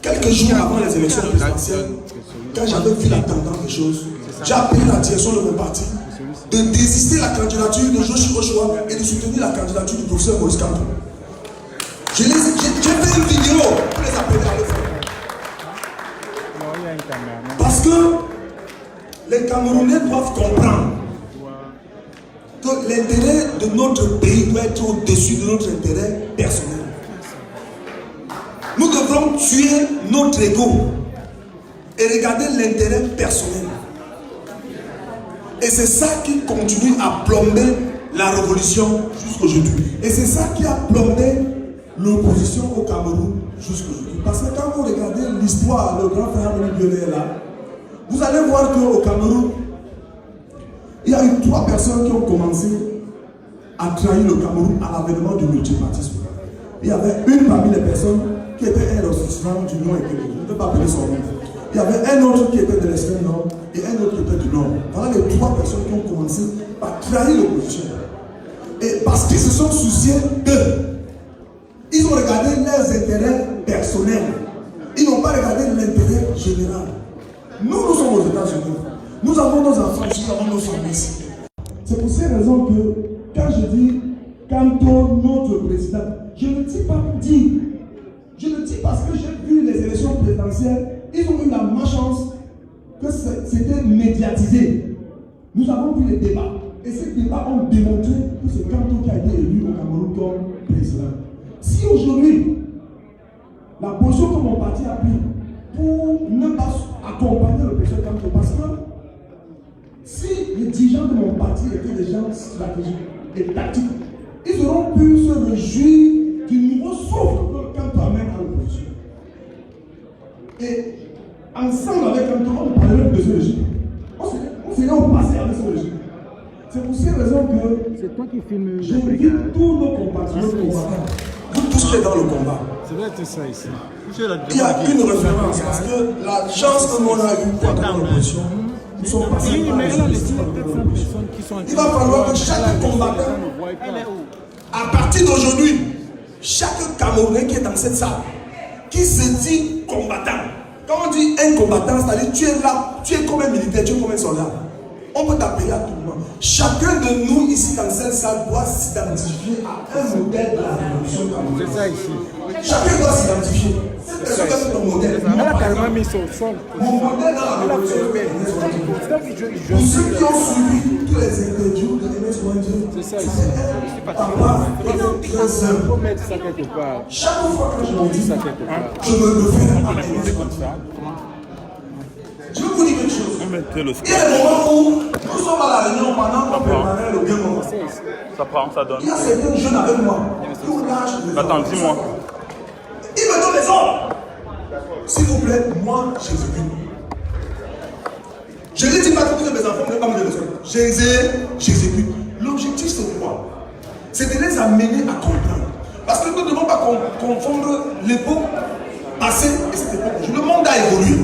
quelques jours avant les élections présidentielles. Quand j'avais vu la tendance des choses, j'ai appelé la direction de mon parti de désister la candidature de Joshua Ochoa et de soutenir la candidature du professeur Maurice Kamto. J'ai fait une vidéo pour les appeler à le faire. Parce que les Camerounais doivent comprendre que l'intérêt de notre pays doit être au-dessus de notre intérêt personnel. Nous devrons tuer notre ego et regarder l'intérêt personnel. Et c'est ça qui continue à plomber la révolution jusqu'aujourd'hui. Et c'est ça qui a plombé l'opposition au Cameroun jusqu'aujourd'hui. Parce que quand vous regardez l'histoire, le grand frère Moulibiolé est là, vous allez voir qu'au Cameroun, il y a eu 3 personnes qui ont commencé à trahir le Cameroun à l'avènement du multipartisme. Il y avait une parmi les personnes qui était un ressortissant du Nord et Québec. Je ne peux pas appeler son nom. Il y avait un autre qui était de l'extrême Nord et un autre qui était du Nord. Voilà les 3 personnes qui ont commencé à trahir l'opposition. Et parce qu'ils se sont souciés d'eux. Ils ont regardé leurs intérêts personnels. Ils n'ont pas regardé l'intérêt général. Nous sommes aux États-Unis. Nous avons nos enfants ici, nous avons nos familles ici. C'est pour ces raisons que, quand je dis Kamto, notre président, je ne dis pas pour dire. Je le dis parce que j'ai vu les élections présidentielles, ils ont eu la malchance que c'était médiatisé. Nous avons vu les débats. Et ces débats ont démontré que c'est Kamto qui a été élu au Cameroun comme président. Si aujourd'hui, la position que mon parti a pris pour ne pas accompagner le président Kamto, parce que si les dirigeants de mon parti étaient des gens stratégiques et tactiques, ils auront pu se réjouir d'une avec un tour, on ne parlerait même de ce régime. On serait au passé avec ce régime. C'est pour ces raisons que C'est toi qui filmes. j'invite tous nos compatriotes combattants, vous tous qui êtes dans le combat. Ça doit être ça ici. Il y a une référence parce que la chance que l'on a eue pour être dans l'opposition, nous sommes passés Oui, par mais les elle a laissé choses. les 400 personnes qui sont en train Il va falloir que chaque combattant, à partir d'aujourd'hui, chaque Camerounais qui est dans cette salle, qui se dit combattant. Quand on dit un combattant, c'est-à-dire tu es là, tu es comme un militaire, tu es comme un soldat. On peut t'appeler à tout moment. Chacun de nous ici dans cette salle doit s'identifier à un modèle de la révolution camerounaise. C'est ça ici. Chacun doit s'identifier. Cette personne est ton modèle. Elle a carrément mis son sol. Mon modèle dans la révolution camerounaise. Pour ceux qui ont suivi tous les interviews de Aimé Souandjé, C'est ça ici. papa était très Il simple. faut mettre ça quelque part. Chaque fois que je me dis Ça quelque part. je me le fais à Aimé Souandjé. Je vais vous dire quelque chose. Il y a des moments où nous sommes à la réunion pendant qu'on préparait le bien moment. Ça prend, ça donne. Il y a certains jeunes avec moi qui ont l'âge de mes Attends, enfants. dis-moi. Ils me donnent les ordres. S'il vous plaît, moi, j'exécute. Je ne dis pas que vous êtes mes enfants, vous n'êtes pas me donner les ordres. J'exécute. L'objectif, c'est quoi? C'est de les amener à comprendre. Parce que nous ne devons pas confondre l'époque passée et cette époque. Le monde a évolué.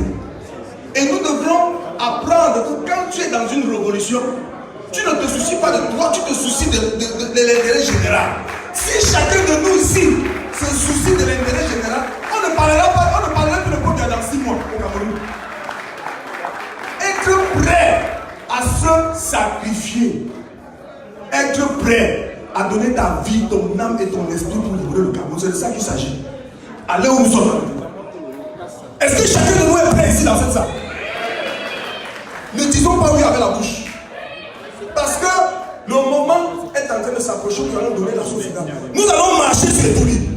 Et nous devrons apprendre que quand tu es dans une révolution, tu ne te soucies pas de toi, tu te soucies de l'intérêt général. Si chacun de nous ici se soucie de l'intérêt général, on ne parlera plus de peuple dans 6 mois au Cameroun. Être prêt à se sacrifier, être prêt à donner ta vie, ton âme et ton esprit pour libérer le Cameroun, c'est de ça qu'il s'agit. Allez où nous sommes. Est-ce que chacun de nous est prêt ici dans cette salle? Ne disons pas oui avec la bouche. Parce que le moment est en train de s'approcher, nous allons donner la société. Nous allons marcher sur Edoui.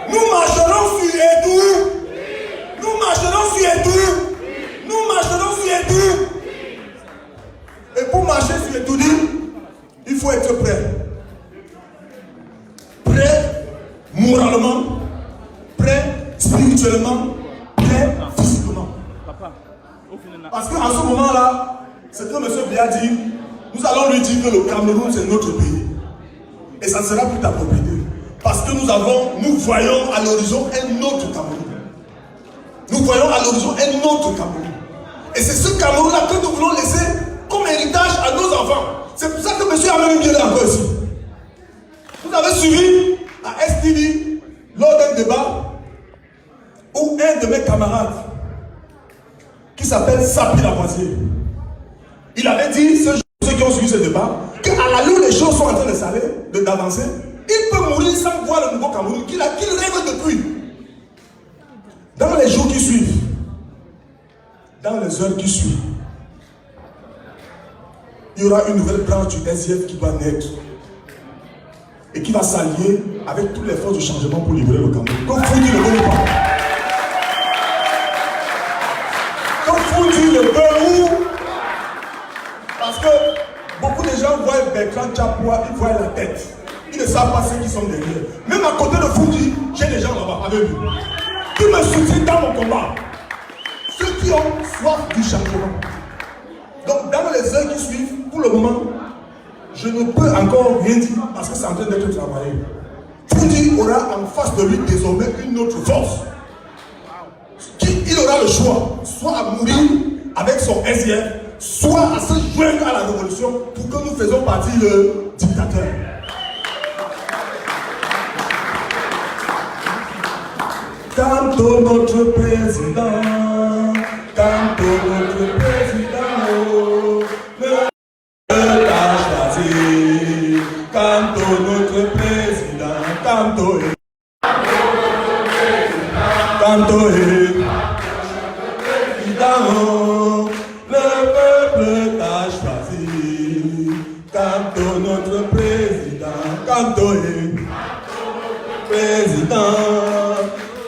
Nous marcherons sur Edoui. Nous marcherons sur Edoui. Nous marcherons sur Edoui. Et pour marcher sur Edoui, il faut être prêt. Prêt moralement, prêt spirituellement, prêt physiquement. Parce qu'en ce moment-là, ce que M. Biya dit, nous allons lui dire que le Cameroun c'est notre pays. Et ça ne sera plus ta propriété. Parce que nous voyons à l'horizon un autre Cameroun. Nous voyons à l'horizon un autre Cameroun. Et c'est ce Cameroun-là que nous voulons laisser comme héritage à nos enfants. C'est pour ça que M. Amélie Biel est encore ici. Vous avez suivi à STV lors d'un débat où un de mes camarades qui s'appelle Sapi Lavoisier. Il avait dit, ceux qui ont suivi ce débat, qu'à la lueur les choses sont en train d'avancer, il peut mourir sans voir le nouveau Cameroun qu'il rêve depuis. Dans les jours qui suivent, dans les heures qui suivent, il y aura une nouvelle branche du SIF qui va naître et qui va s'allier avec toutes les forces de changement pour libérer le Cameroun. Donc, faut dire le bon pas. Le Pérou, parce que beaucoup de gens voient Bertrand Tchapoua, ils voient la tête. Ils ne savent pas ceux qui sont derrière. Même à côté de Foundi, j'ai des gens là-bas avec lui qui me soutiennent dans mon combat. Ceux qui ont soif du changement. Donc, dans les heures qui suivent, pour le moment, je ne peux encore rien dire parce que c'est en train d'être travaillé. Foundi aura en face de lui désormais une autre force. Il aura le choix, soit à mourir avec son SIF, soit à se joindre à la révolution pour que nous faisions partie le dictateur. Tantôt notre président, tantôt notre président, le a choisi. Tantôt notre président, tantôt le peuple t'a choisi. Tantôt notre président,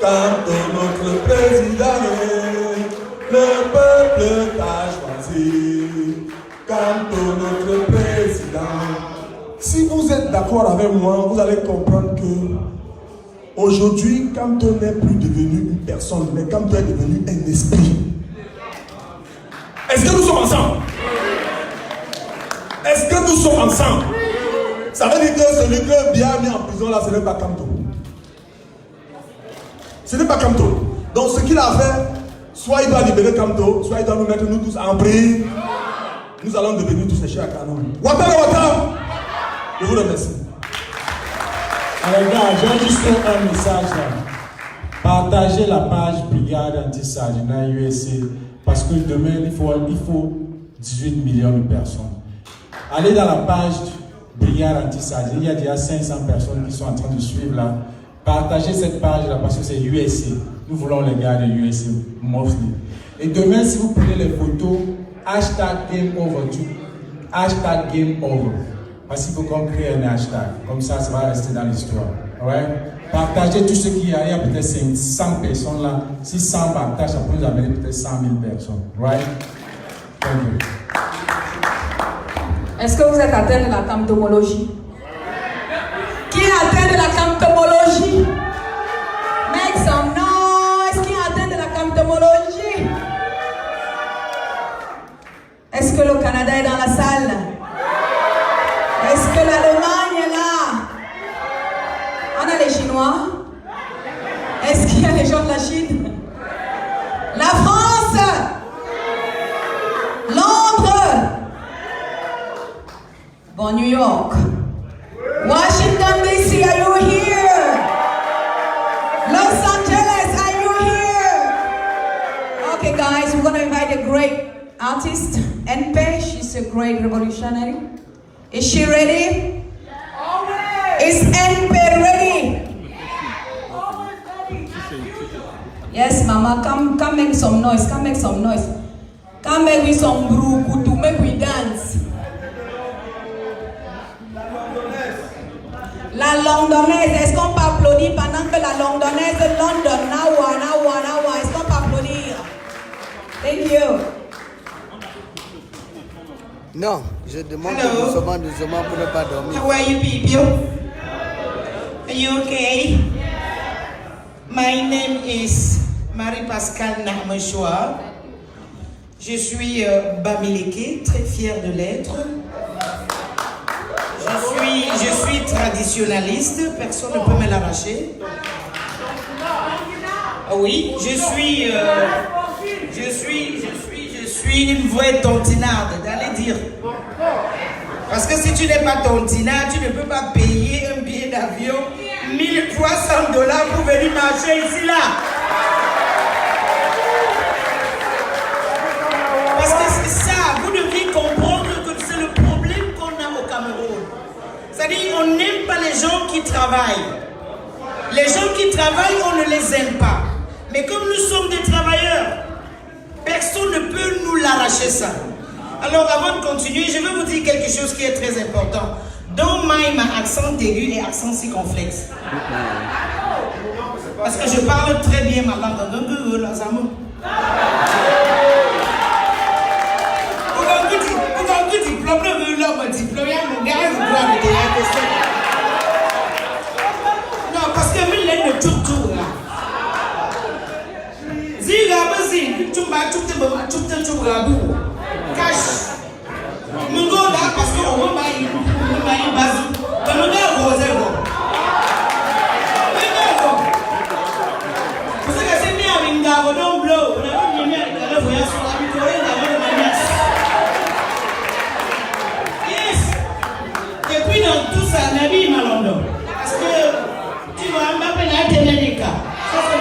tantôt notre président, le peuple t'a choisi. Tantôt notre président. Si vous êtes d'accord avec moi, vous allez comprendre que aujourd'hui, quand on n'est plus devenu une personne, mais quand on est devenu un esprit, sommes ensemble? Est-ce que nous sommes ensemble? Ça veut dire que celui que bien mis en prison là, ce n'est pas Kamto. Ce n'est pas Kamto. Donc ce qu'il a fait, soit il doit libérer Kamto, soit il doit nous mettre nous tous en prix. Nous allons devenir tous séchés à canon. Watam, Watam. Je vous remercie. Alors gars, j'ai juste un message là. Partagez la page Brigade Anti-Sargina USA parce que demain il faut 18 millions de personnes. Allez dans la page Brigade Anti-Sargina, il y a déjà 500 personnes qui sont en train de suivre là. Partagez cette page là parce que c'est USA. Nous voulons les gars de USA mostly. Et demain, si vous prenez les photos, hashtag Game Over, hashtag Game Over. Parce qu'il faut qu'on crée un hashtag. Comme ça, ça va rester dans l'histoire. Ouais? Partagez tout ce qu'il y a. Il y a peut-être 100 personnes là. Si 100 partagent, ça peut nous amener peut-être 100 000 personnes. Right? Thank you. Est-ce que vous êtes atteint de la camptomologie? Qui est atteint de la camptomologie? Make some noise. Qui est atteint de la camptomologie? Est-ce que le Canada est dans la salle? Est-ce que l'Allemagne est là? On a les Chinois? Est-ce qu'il y a les gens de la Chine? La France? Londres? Bon, New York? Washington DC, are you here? Los Angeles, are you here? Okay guys, we're gonna invite a great artist, NP. She's a great revolutionary. Is she ready? Is NP ready? Yes, Mama, come make some noise, come make some noise. Come make me some brukutu, make we dance. La londonaise, est-ce qu'on peut applaudir pendant que la londonaise London, Nawa, est-ce qu'on peut applaudir? Thank you. Non, je demande doucement pour ne pas dormir. How are you people? Are you okay? My name is Marie-Pascale Narmeshwa. Je suis Bamileke, très fière de l'être. Je suis traditionnaliste, personne ne peut me l'arracher. Oui, je suis une vraie tontinarde, d'aller dire. Parce que si tu n'es pas tontinarde, tu ne peux pas payer un billet d'avion $1 300 pour venir marcher ici là. Parce que c'est ça, vous devriez comprendre que c'est le problème qu'on a au Cameroun. C'est-à-dire on n'aime pas les gens qui travaillent. Les gens qui travaillent, on ne les aime pas. Mais comme nous sommes des travailleurs, personne ne peut nous l'arracher ça. Alors avant de continuer, je vais vous dire quelque chose qui est très important. Don't mind ma accent aigu et accent circonflexe. Parce que je parle très bien ma langue. Non, parce que je l'ai de tout là. Parce que on va y baser. Yes. Et puis dans tout ça, Nabi Malondo. Parce que tu vas m'appeler à Ténénica. Ça c'est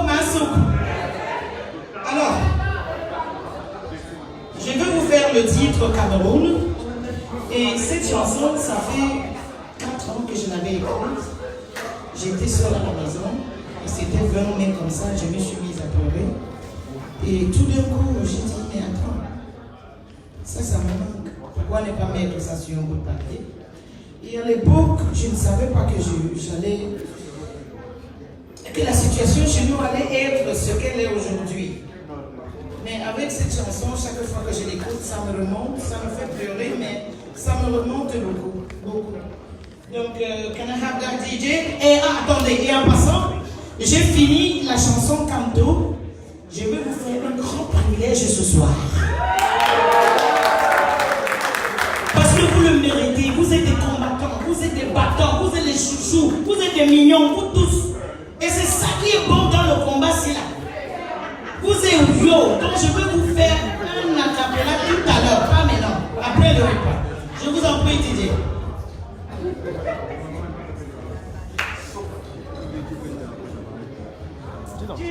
Massouk. Alors, je vais vous faire le titre Cameroun. Et cette chanson, ça fait 4 ans que je l'avais écrite. J'étais seule à la maison. Et c'était 20 mai comme ça, je me suis mise à pleurer. Et tout d'un coup, j'ai dit, mais attends, ça me manque. Pourquoi ne pas mettre ça sur un bout de papier? Et à l'époque, je ne savais pas que que la situation chez nous allait être ce qu'elle est aujourd'hui. Mais avec cette chanson, chaque fois que je l'écoute, ça me remonte, ça me fait pleurer, mais ça me remonte beaucoup. Donc, can I have that DJ? Et attendez, et en passant, J'ai fini la chanson Canto. Je vais vous faire un grand privilège ce soir. Parce que vous le méritez. Vous êtes des combattants, vous êtes des battants, vous êtes des chouchous, vous êtes des mignons, vous tous. Et c'est ça qui est bon dans le combat, c'est là. Vous êtes vieux. Donc je vais vous faire un acapella tout à l'heure, pas maintenant, après le repas. Je vous en prie, Didier. Qui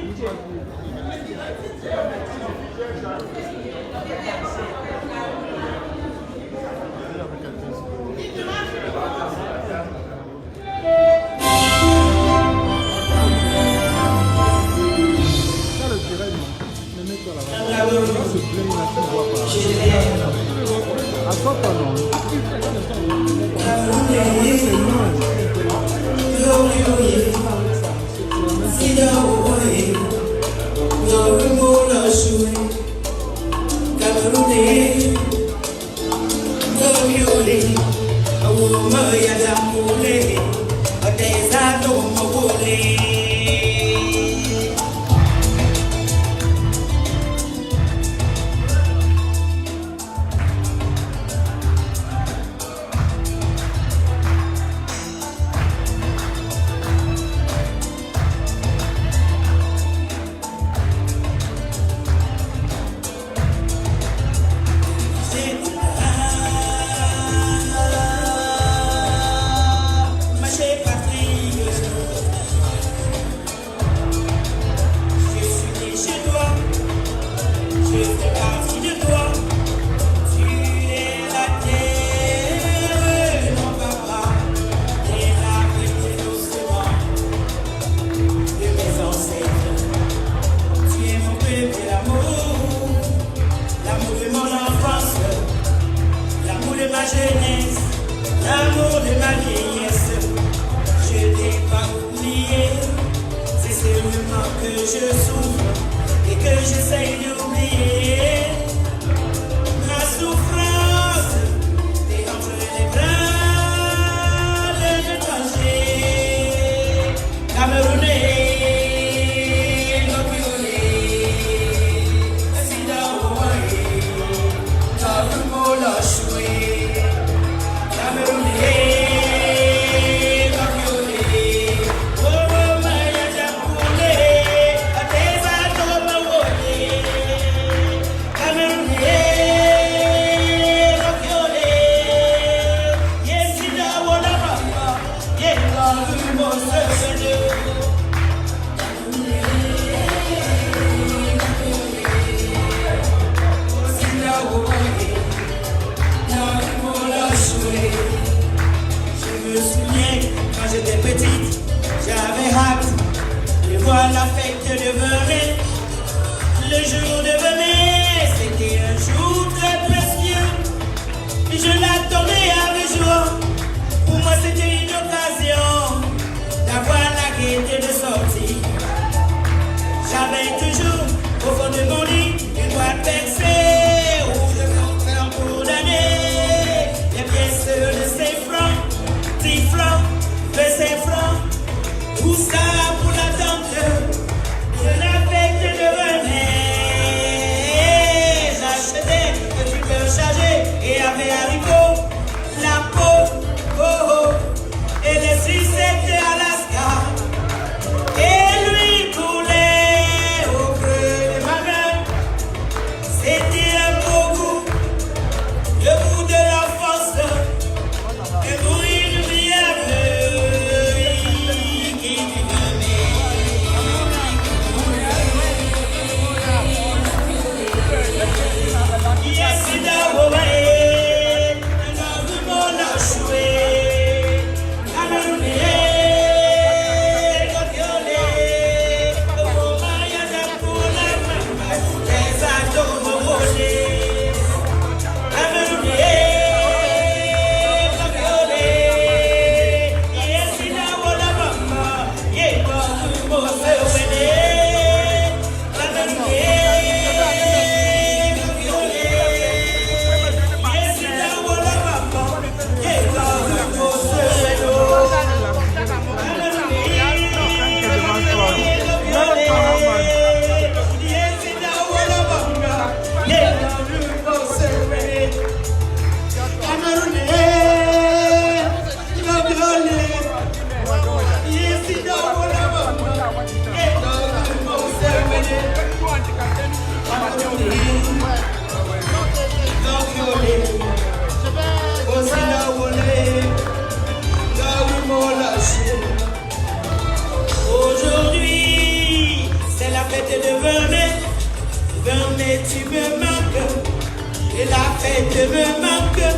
fêtes me manquent,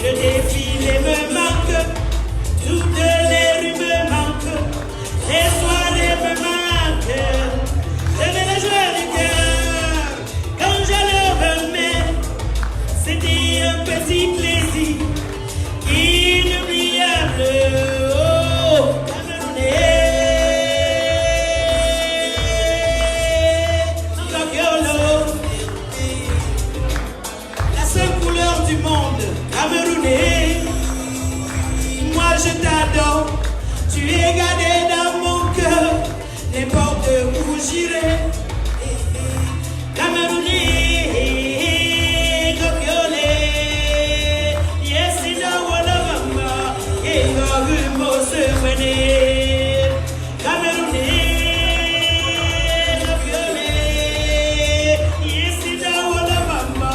le défilé me manque, toutes les rues me manquent, les soirées me manquent, je mets la joie du cœur, quand je le remets, c'était un petit plaisir inoubliable. Oh, Camerounais. Du monde, Camerounais, moi je t'adore, tu es gardé dans mon cœur, n'importe où j'irai, Camerounais, Gopiolé, yes, in the world of Mama, in the most winning, Camerounais, Gopiolé, yes, in the world of Mama,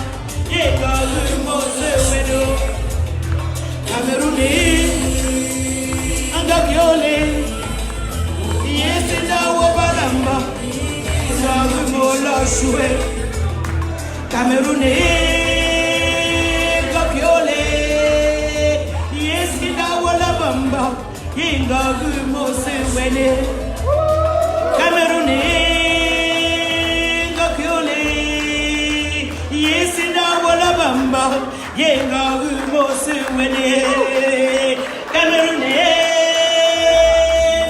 in the Camerounais, Angabiole, Yesida Wabalamba, Zagumola Choué, Camerounais, Gabiole, Yesida Walabamba, Yingagumo Sewene, Camerounais, Gabiole, Yesida Walabamba, Yengagumo Sewene, Camerounais,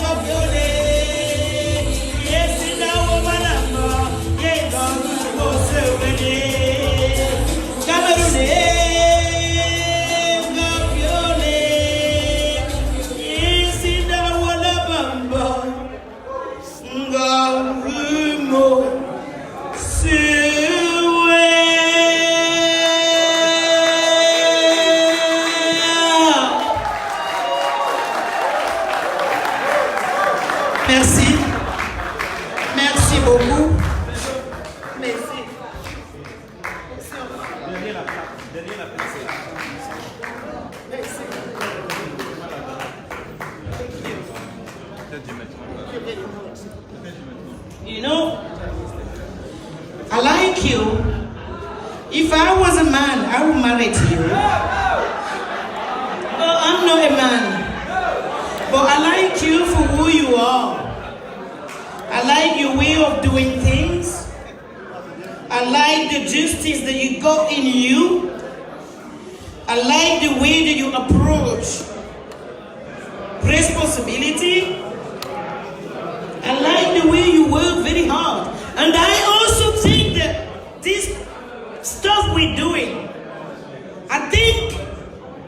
Gabiole, Yesida Wabalamba, Yengagumo Sewene, Camerounais, Gabiole, Yesida Walabamba, Ngagumo Sewene. Merci. Merci beaucoup. Merci. You know, I like you. If I was a man, I would marry you. Oh, I'm not a man. But I like you for who you are. I like your way of doing things. I like the justice that you got in you. I like the way that you approach responsibility. I like the way you work very hard. And I also think that this stuff we're doing, I think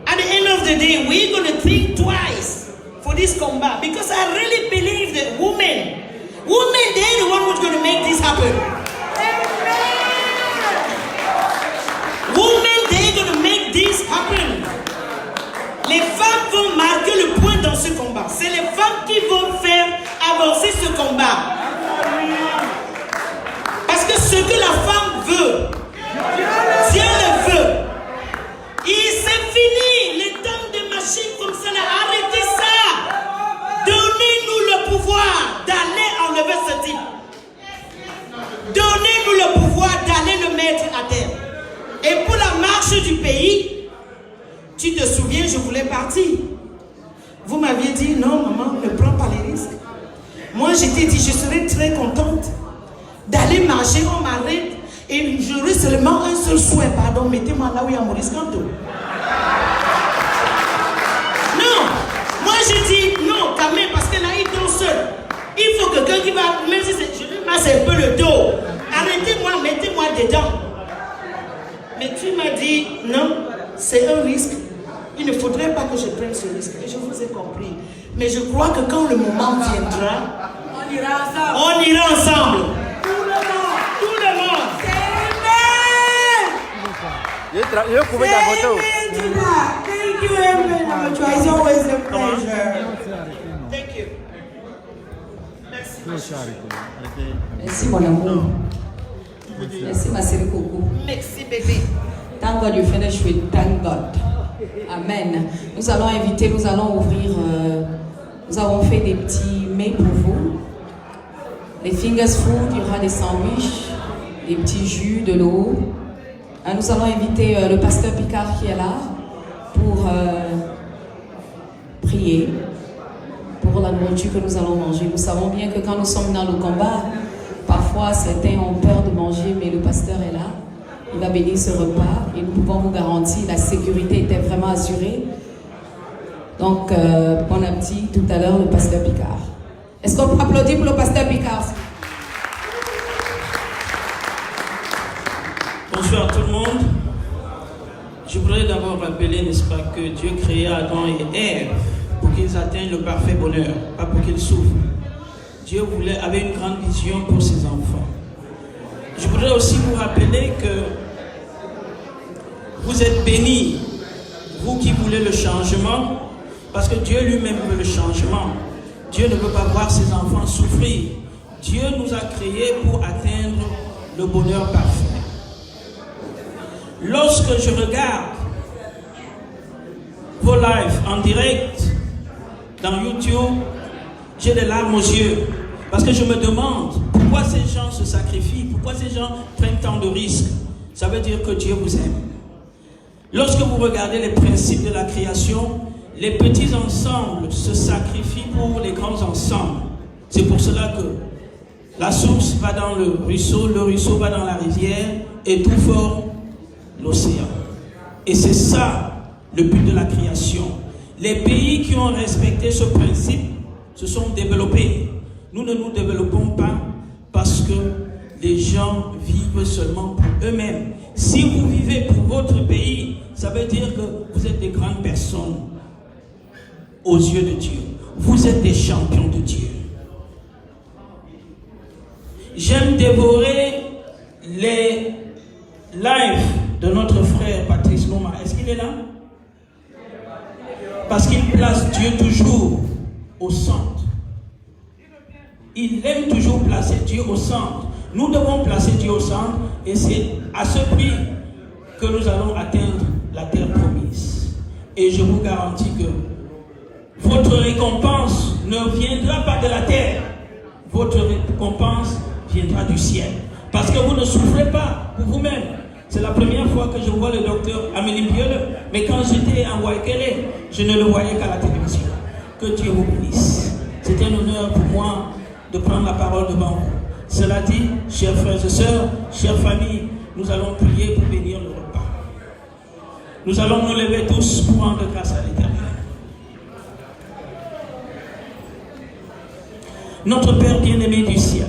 at the end of the day, we're going to think twice for this combat, because I really believe that women, they're the one who's going to make this happen. Women, they're going to make this happen. Les femmes vont marquer le point dans ce combat. C'est les femmes qui vont faire avancer ce combat. Parce que ce que la femme veut, Dieu le veut. Et c'est fini, les temps de machines comme ça, arrêtez ça. Donnez-nous le pouvoir d'aller enlever ce type. Donnez-nous le pouvoir d'aller le mettre à terre. Et pour la marche du pays, tu te souviens, je voulais partir. Vous m'aviez dit, non maman, ne prends pas les risques. Moi, je t'ai dit, je serais très contente d'aller marcher, on m'arrête. Et j'aurais seulement un seul souhait, pardon, mettez-moi là où il y a Maurice Kamto. Non, moi je dis non quand même, parce que là il tombe seul. Il faut que quelqu'un qui va, même si je lui masse un peu le dos, arrêtez-moi, mettez-moi dedans. Mais tu m'as dit non, c'est un risque. Il ne faudrait pas que je prenne ce risque. Et je vous ai compris. Mais je crois que quand le moment viendra, on ira ensemble. On ira ensemble. Tout le monde. Tout le monde. Je vais couper la photo. Thank you, Amen. It's always a pleasure. Thank you. Merci. Merci, mon amour. Merci, ma série Coco. Merci, bébé. Thank God you finished with thank God. Amen. Nous allons inviter, nous allons ouvrir. Nous avons fait des petits mets pour vous. Les fingers food, il y aura des sandwichs, des petits jus, de l'eau. Nous allons inviter le pasteur Picard qui est là pour prier pour la nourriture que nous allons manger. Nous savons bien que quand nous sommes dans le combat, parfois certains ont peur de manger, mais le pasteur est là. Il va bénir ce repas et nous pouvons vous garantir la sécurité était vraiment assurée. Donc, bon appétit tout à l'heure, le pasteur Picard. Est-ce qu'on peut applaudir pour le pasteur Picard? Bonsoir tout le monde. Je voudrais d'abord rappeler, n'est-ce pas, que Dieu créa Adam et Ève pour qu'ils atteignent le parfait bonheur, pas pour qu'ils souffrent. Dieu avait une grande vision pour ses enfants. Je voudrais aussi vous rappeler que vous êtes bénis, vous qui voulez le changement, parce que Dieu lui-même veut le changement. Dieu ne veut pas voir ses enfants souffrir. Dieu nous a créés pour atteindre le bonheur parfait. Lorsque je regarde vos lives en direct dans YouTube, j'ai des larmes aux yeux. Parce que je me demande pourquoi ces gens se sacrifient, pourquoi ces gens prennent tant de risques. Ça veut dire que Dieu vous aime. Lorsque vous regardez les principes de la création, les petits ensembles se sacrifient pour les grands ensembles. C'est pour cela que la source va dans le ruisseau va dans la rivière et tout forme l'océan. Et c'est ça le but de la création. Les pays qui ont respecté ce principe se sont développés. Nous ne nous développons pas parce que les gens vivent seulement pour eux-mêmes. Si vous vivez pour votre pays, ça veut dire que vous êtes des grandes personnes aux yeux de Dieu. Vous êtes des champions de Dieu. J'aime dévorer les lives de notre frère Patrice Noma. Est-ce qu'il est là? Parce qu'il place Dieu toujours au centre. Il aime toujours placer Dieu au centre. Nous devons placer Dieu au centre et c'est à ce prix que nous allons atteindre la terre promise. Et je vous garantis que votre récompense ne viendra pas de la terre. Votre récompense viendra du ciel. Parce que vous ne souffrez pas pour vous-même. C'est la première fois que je vois le docteur Amélie Biole, mais quand j'étais en Waikele, je ne le voyais qu'à la télévision. Que Dieu vous bénisse. C'est un honneur pour moi de prendre la parole devant vous. Cela dit, chers frères et sœurs, chères familles, nous allons prier pour bénir le repas. Nous allons nous lever tous pour rendre grâce à l'Éternel. Notre Père bien-aimé du ciel,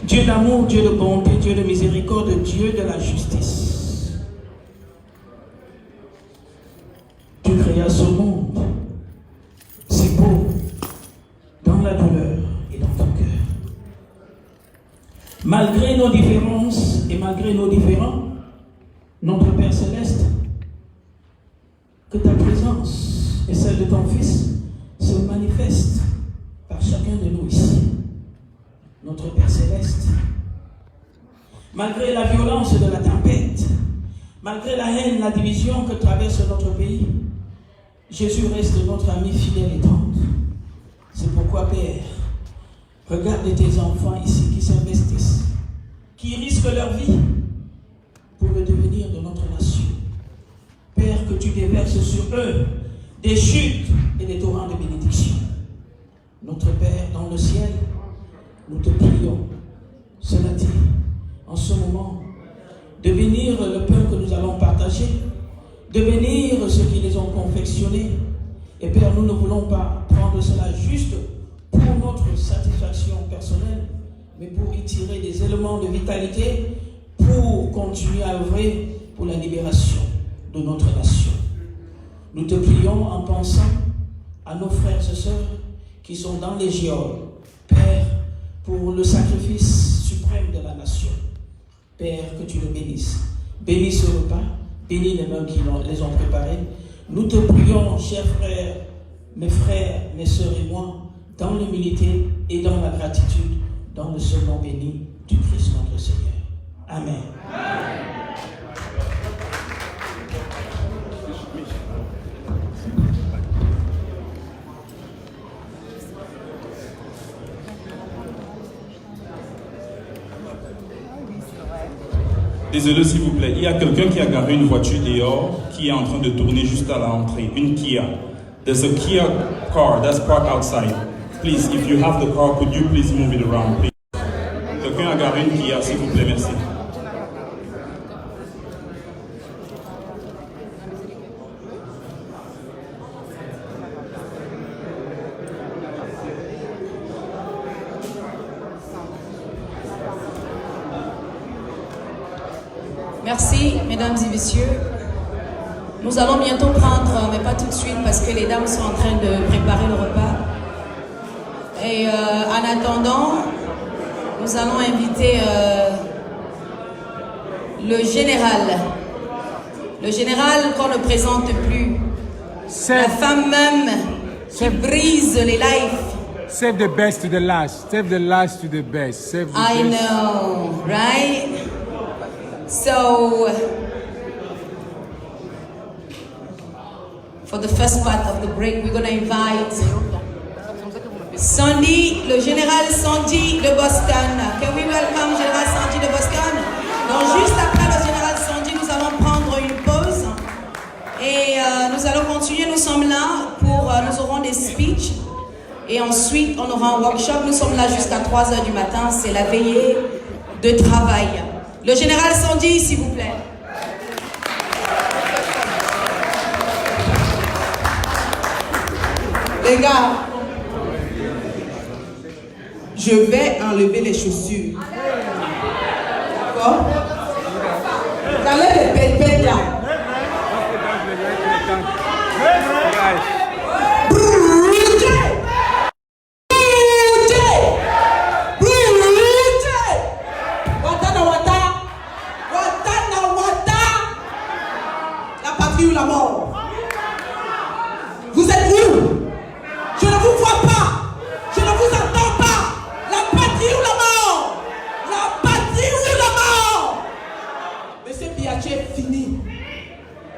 Dieu d'amour, Dieu de bonté, Dieu de miséricorde, Dieu de la justice. Tu créas ce monde. C'est beau dans la douleur et dans ton cœur. Malgré nos différences et malgré nos différends, notre Père Céleste, que ta présence et celle de ton Fils se manifestent par chacun de nous ici. Notre Père Céleste, malgré la violence de la tempête, malgré la haine, la division que traverse notre pays, Jésus reste notre ami fidèle et tendre. C'est pourquoi, Père, regarde tes enfants ici qui s'investissent, qui risquent leur vie pour le devenir de notre nation. Père, que tu déverses sur eux des chutes et des torrents de bénédiction. Notre Père dans le ciel, nous te prions, cela dit, en ce moment, de bénir le pain que nous allons partager, de bénir ceux qui les ont confectionnés. Et Père, nous ne voulons pas prendre cela juste pour notre satisfaction personnelle, mais pour y tirer des éléments de vitalité, pour continuer à œuvrer pour la libération de notre nation. Nous te prions en pensant à nos frères et sœurs qui sont dans les géoles. Père, pour le sacrifice suprême de la nation. Père, que tu le bénisses. Bénis ce repas, bénis les mains qui les ont préparés. Nous te prions, chers frères, mes sœurs et moi, dans l'humilité et dans la gratitude, dans le seul nom béni du Christ notre Seigneur. Amen. Amen. Désolé s'il vous plaît, il y a quelqu'un qui a garé une voiture dehors qui est en train de tourner juste à l'entrée, une Kia. There's a Kia car that's parked outside. Please, if you have the car, could you please move it around, please? Quelqu'un a garé une Kia, s'il vous plaît, merci. Merci, mesdames et messieurs. Nous allons bientôt prendre, mais pas tout de suite, parce que les dames sont en train de préparer le repas. Et en attendant, nous allons inviter le général. Le général qu'on ne présente plus. La femme même qui brise les lives. Save the best to the last. Save the last to the best. Save the I best. know, right? So, for the first part of the break, we're going to invite Sandy, le général Sandy de Boston. Can we welcome Général Sandy de Boston? Donc, juste après le général Sandy, nous allons prendre une pause et nous allons continuer. Nous sommes là pour, nous aurons des speeches et ensuite on aura un workshop. Nous sommes là jusqu'à 3h du matin. C'est la veillée de travail. Le général Sandy, s'il vous plaît. Les gars, je vais enlever les chaussures. D'accord? T'enlèves les pètes là. La mort. Vous êtes où? Je ne vous vois pas. Je ne vous entends pas. La patrie ou la mort? La patrie ou la mort? Monsieur Biya, tu es fini.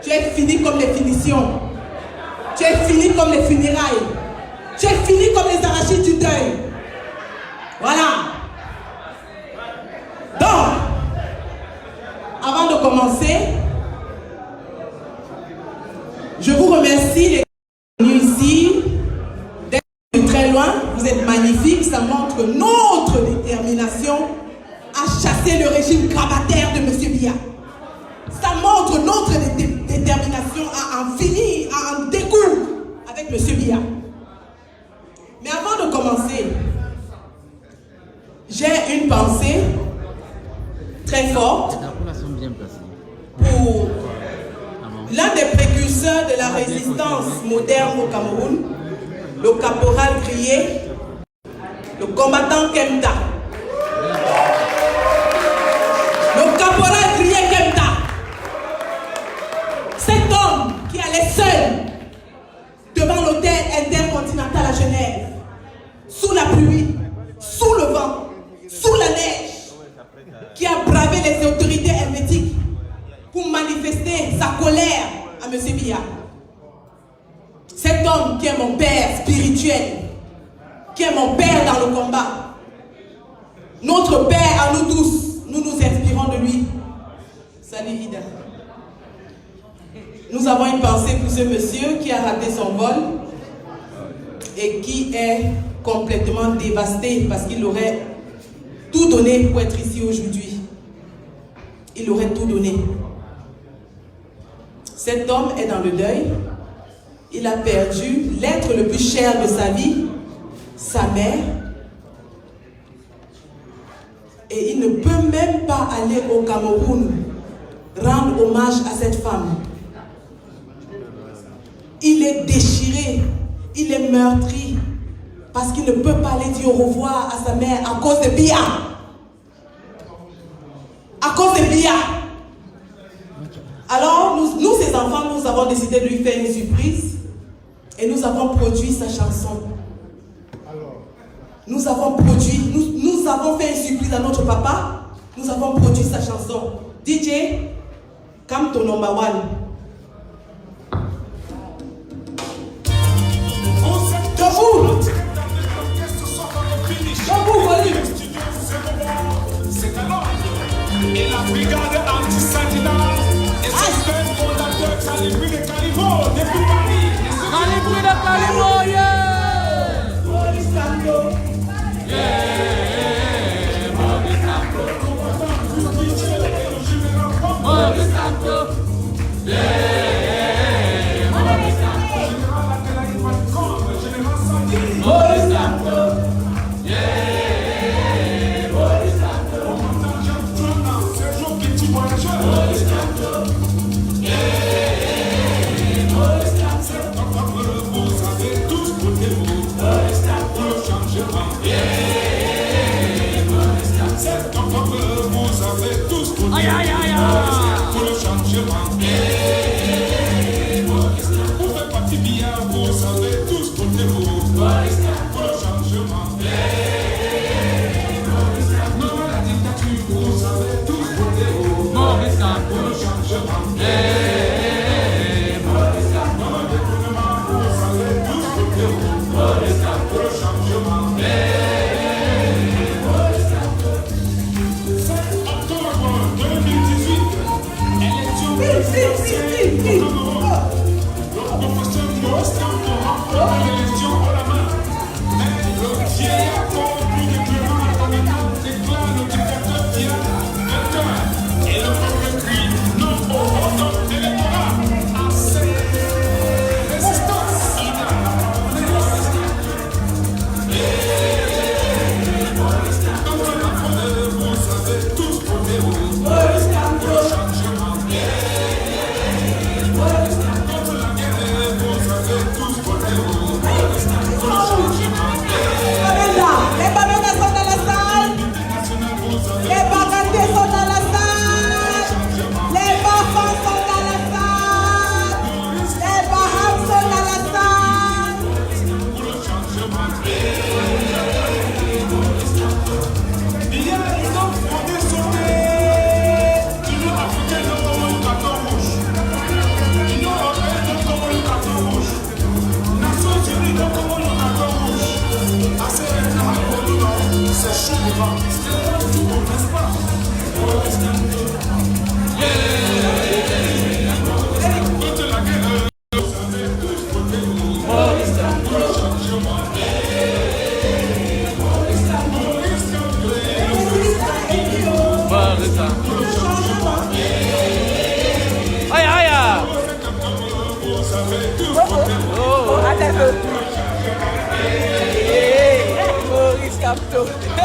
Tu es fini comme les finitions. Tu es fini comme les funérailles. Tu es fini comme les arachides du deuil. Voilà. Donc, avant de commencer, je vous remercie les venus ici, d'être de très loin. Vous êtes magnifiques, ça montre notre détermination à chasser le régime grabataire de M. Biya. Ça montre notre détermination à en finir, à en découdre avec M. Biya. Mais avant de commencer, j'ai une pensée très forte pour l'un des précurseurs de la résistance moderne au Cameroun, le caporal Grié, le combattant Kemta. Le caporal Grié Kemta. Cet homme qui allait seul devant l'hôtel intercontinental à Genève, sous la pluie, sous le vent, sous la neige, qui a bravé les autorités helvétiques pour manifester sa colère à M. Biya. Cet homme qui est mon père spirituel, qui est mon père dans le combat, notre père à nous tous, nous nous inspirons de lui. Salut Ida. Nous avons une pensée pour ce monsieur qui a raté son vol et qui est complètement dévasté parce qu'il aurait tout donné pour être ici aujourd'hui. Il aurait tout donné. Cet homme est dans le deuil. Il a perdu l'être le plus cher de sa vie, sa mère. Et il ne peut même pas aller au Cameroun rendre hommage à cette femme. Il est déchiré, il est meurtri parce qu'il ne peut pas aller dire au revoir à sa mère à cause de Biya. À cause de Biya. Alors, nous, ses enfants, nous avons décidé de lui faire une surprise et nous avons produit sa chanson. Nous avons produit, nous avons fait une surprise à notre papa, nous avons produit sa chanson. DJ, come to number one. Debout! Debout, volume! Et la brigade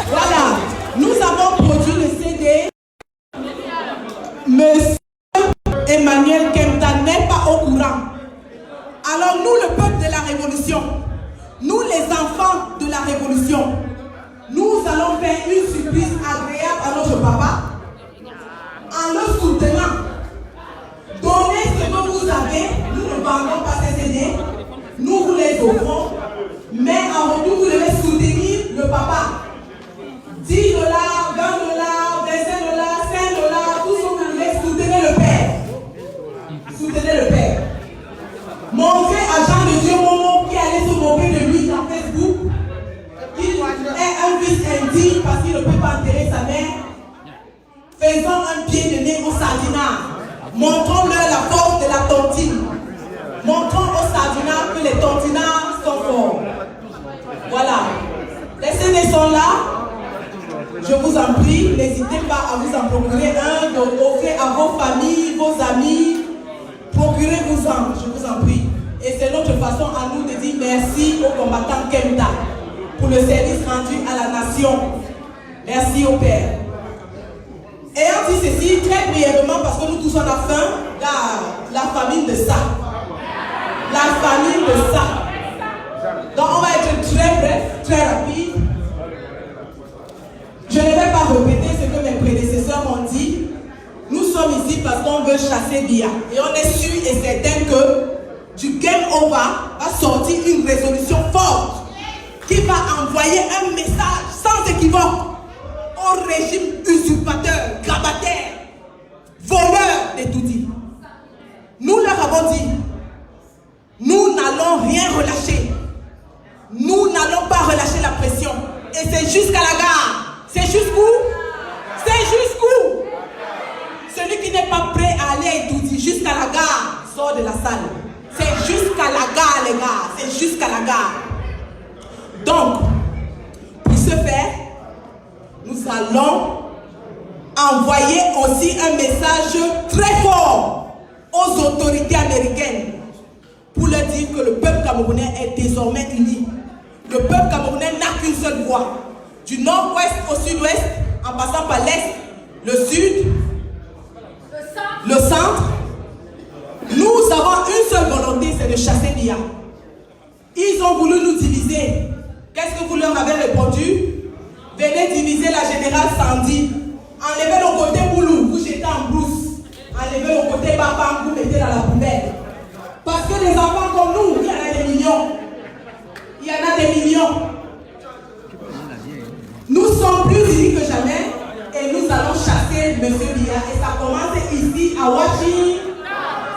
Voilà, nous avons produit le CD. Monsieur Emmanuel Kenta n'est pas au courant. Alors nous, le peuple de la Révolution, nous les enfants de la Révolution, nous allons faire une surprise agréable à notre papa en le soutenant. Donnez ce que vous avez, nous ne vendons pas ces CD, nous vous les offrons, mais en retour vous devez soutenir le papa. 10 $, 20 $, 25 $, 5 $, tout ce que vous voulez, soutenez le Père. Soutenez le Père. Mon frère agent de Dieu Momo qui allait se moquer de lui dans Facebook, il est un fils indigne parce qu'il ne peut pas enterrer sa mère. Faisons un pied de nez au sardinat. Montrons-leur la force de la tontine. Montrons au sardinat que les tontinards sont forts. Voilà. Les CD sont là. Je vous en prie, n'hésitez pas à vous en procurer un, d'offrir à vos familles, vos amis. Procurez-vous-en, je vous en prie. Et c'est notre façon à nous de dire merci aux combattants Kenta pour le service rendu à la nation. Merci au Père. Ayant dit ceci, très brièvement, parce que nous tous on a faim, la famine de ça. La famine de ça. Donc on va être très bref, très rapide. Je ne vais pas répéter ce que mes prédécesseurs m'ont dit. Nous sommes ici parce qu'on veut chasser Biya. Et on est sûr et certain que du Game Over va sortir une résolution forte qui va envoyer un message sans équivoque au régime usurpateur, grabataire, voleur des Tutsis. Nous leur avons dit, nous n'allons rien relâcher. Nous n'allons pas relâcher la pression. Et c'est jusqu'à la gare. C'est jusqu'où? C'est jusqu'où? Celui qui n'est pas prêt à aller à Idouti jusqu'à la gare sort de la salle. C'est jusqu'à la gare, les gars. C'est jusqu'à la gare. Donc, pour ce faire, nous allons envoyer aussi un message très fort aux autorités américaines pour leur dire que le peuple camerounais est désormais uni. Le peuple camerounais n'a qu'une seule voix. Du nord-ouest au sud-ouest, en passant par l'est, le sud, le centre, nous avons une seule volonté, c'est de chasser Biya. Ils ont voulu nous diviser. Qu'est-ce que vous leur avez répondu? Venez diviser la générale Sandy. Enlevez le côté Boulou, vous jetez en brousse. Enlevez le côté Babam, vous mettez dans la poubelle. Parce que les enfants comme nous, il y en a des millions. Il y en a des millions. plus unis que jamais et nous allons chasser M. Biya. Et ça commence ici à Washington.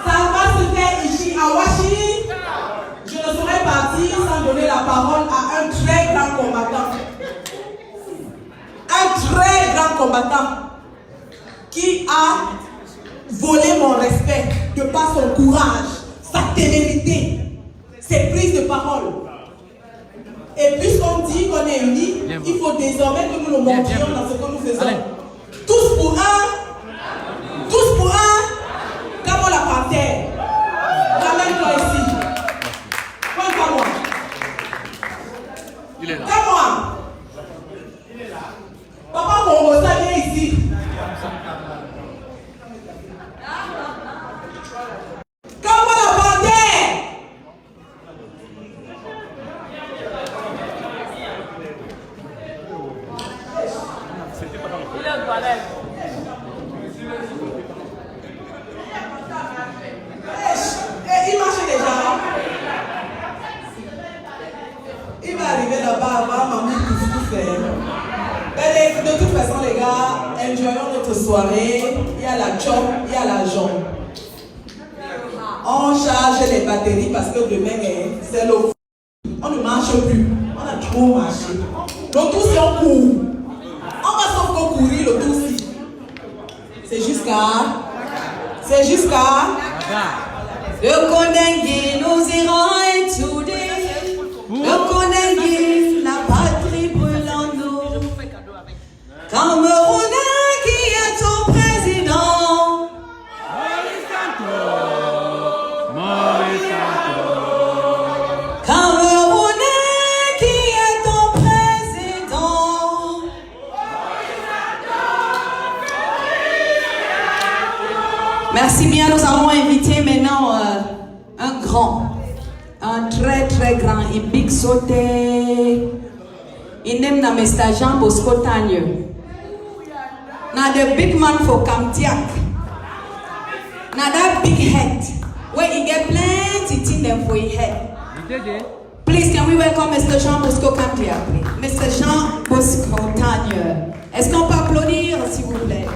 Ça va se faire ici à Washington. Je ne saurais partir sans donner la parole à un très grand combattant. Un très grand combattant qui a volé mon respect de par son courage, sa témérité, ses prises de parole. Et puisqu'on dit qu'on est unis, il faut désormais que nous nous montrions dans ce que nous faisons. Allez. Tous pour un, comme la panthère. Ramène-toi ici. Pointe à moi. Il est là. Comme-moi. Papa Congo, ça vient ici. Comme la panthère. Il est au toilette. Il marche déjà. Il va arriver là-bas, maman, tout faire. De toute façon, les gars, enjoyons notre soirée. Il y a la chop, il y a la jambe. On charge les batteries parce que demain, c'est le. On ne marche plus. On a trop marché. Le tout, c'est en cours. On va sauf courir le tout. C'est jusqu'à. Le Kondengi nous ira étudier. Le Kondengi, la patrie brûle en nous. Camerounais qui est ton président. Camerounais qui est ton président. Merci bien, nous allons inviter maintenant un très très grand, et big sauté. Il n'aime pas mes stagiaires Bosco Tagne. Now the big man for Kamtiak. Now that big head, where he get plenty things them for his head. Please, can we welcome Mr. Jean Bosco Kamtiak, please? Mr. Jean Bosco Tagne. Est-ce qu'on peut applaudir, s'il vous plaît?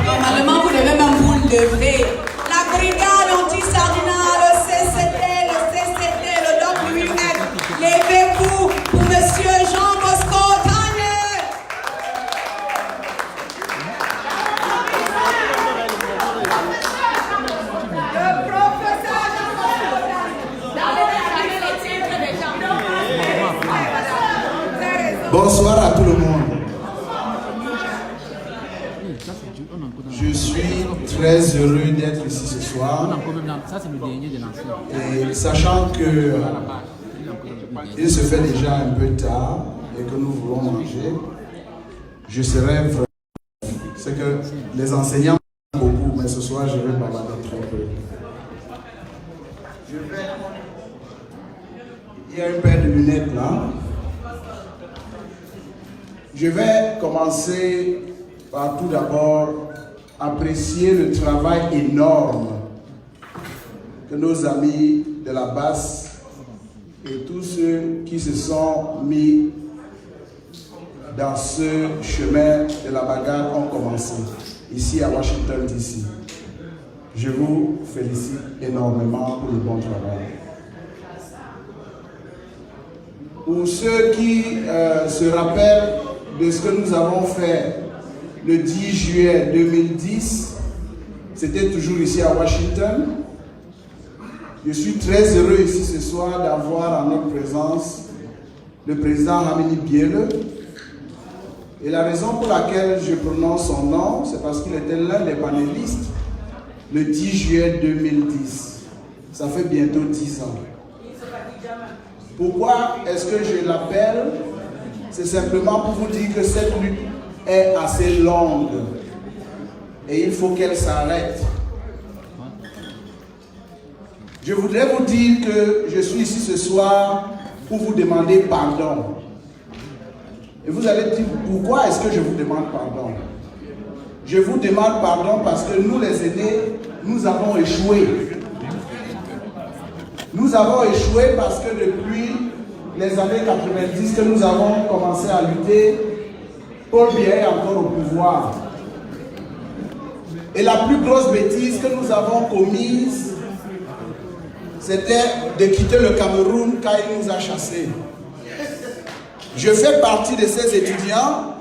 Normalement, vous devez même vous lever. La brigade anti-sardina, le CCT, le WF, levez-vous pour Monsieur Jean Bosco Tagne. Le professeur Jean Bosco. Bonsoir à tout le monde. Je suis très heureux d'être ici ce soir. Et sachant que il se fait déjà un peu tard et que nous voulons manger, je serai vraiment. C'est que les enseignants beaucoup, mais ce soir je vais bavarder très peu. Il y a une paire de lunettes là. Je vais commencer par tout d'abord apprécier le travail énorme que nos amis de la Basse et tous ceux qui se sont mis dans ce chemin de la bagarre ont commencé ici à Washington DC. Je vous félicite énormément pour le bon travail. Pour ceux qui se rappellent de ce que nous avons fait le 10 juillet 2010, c'était toujours ici à Washington. Je suis très heureux ici ce soir d'avoir en notre présence le président Hamini Biele. Et la raison pour laquelle je prononce son nom, c'est parce qu'il était l'un des panélistes le 10 juillet 2010. Ça fait bientôt 10 ans. Pourquoi est-ce que je l'appelle? C'est simplement pour vous dire que cette lutte est assez longue et il faut qu'elle s'arrête. Je voudrais vous dire que je suis ici ce soir pour vous demander pardon. Et vous allez dire, pourquoi est-ce que je vous demande pardon? Je vous demande pardon parce que nous les aînés, nous avons échoué. Nous avons échoué parce que depuis les années 90 que nous avons commencé à lutter, Paul Biya est encore au pouvoir. Et la plus grosse bêtise que nous avons commise, c'était de quitter le Cameroun quand il nous a chassés. Je fais partie de ces étudiants,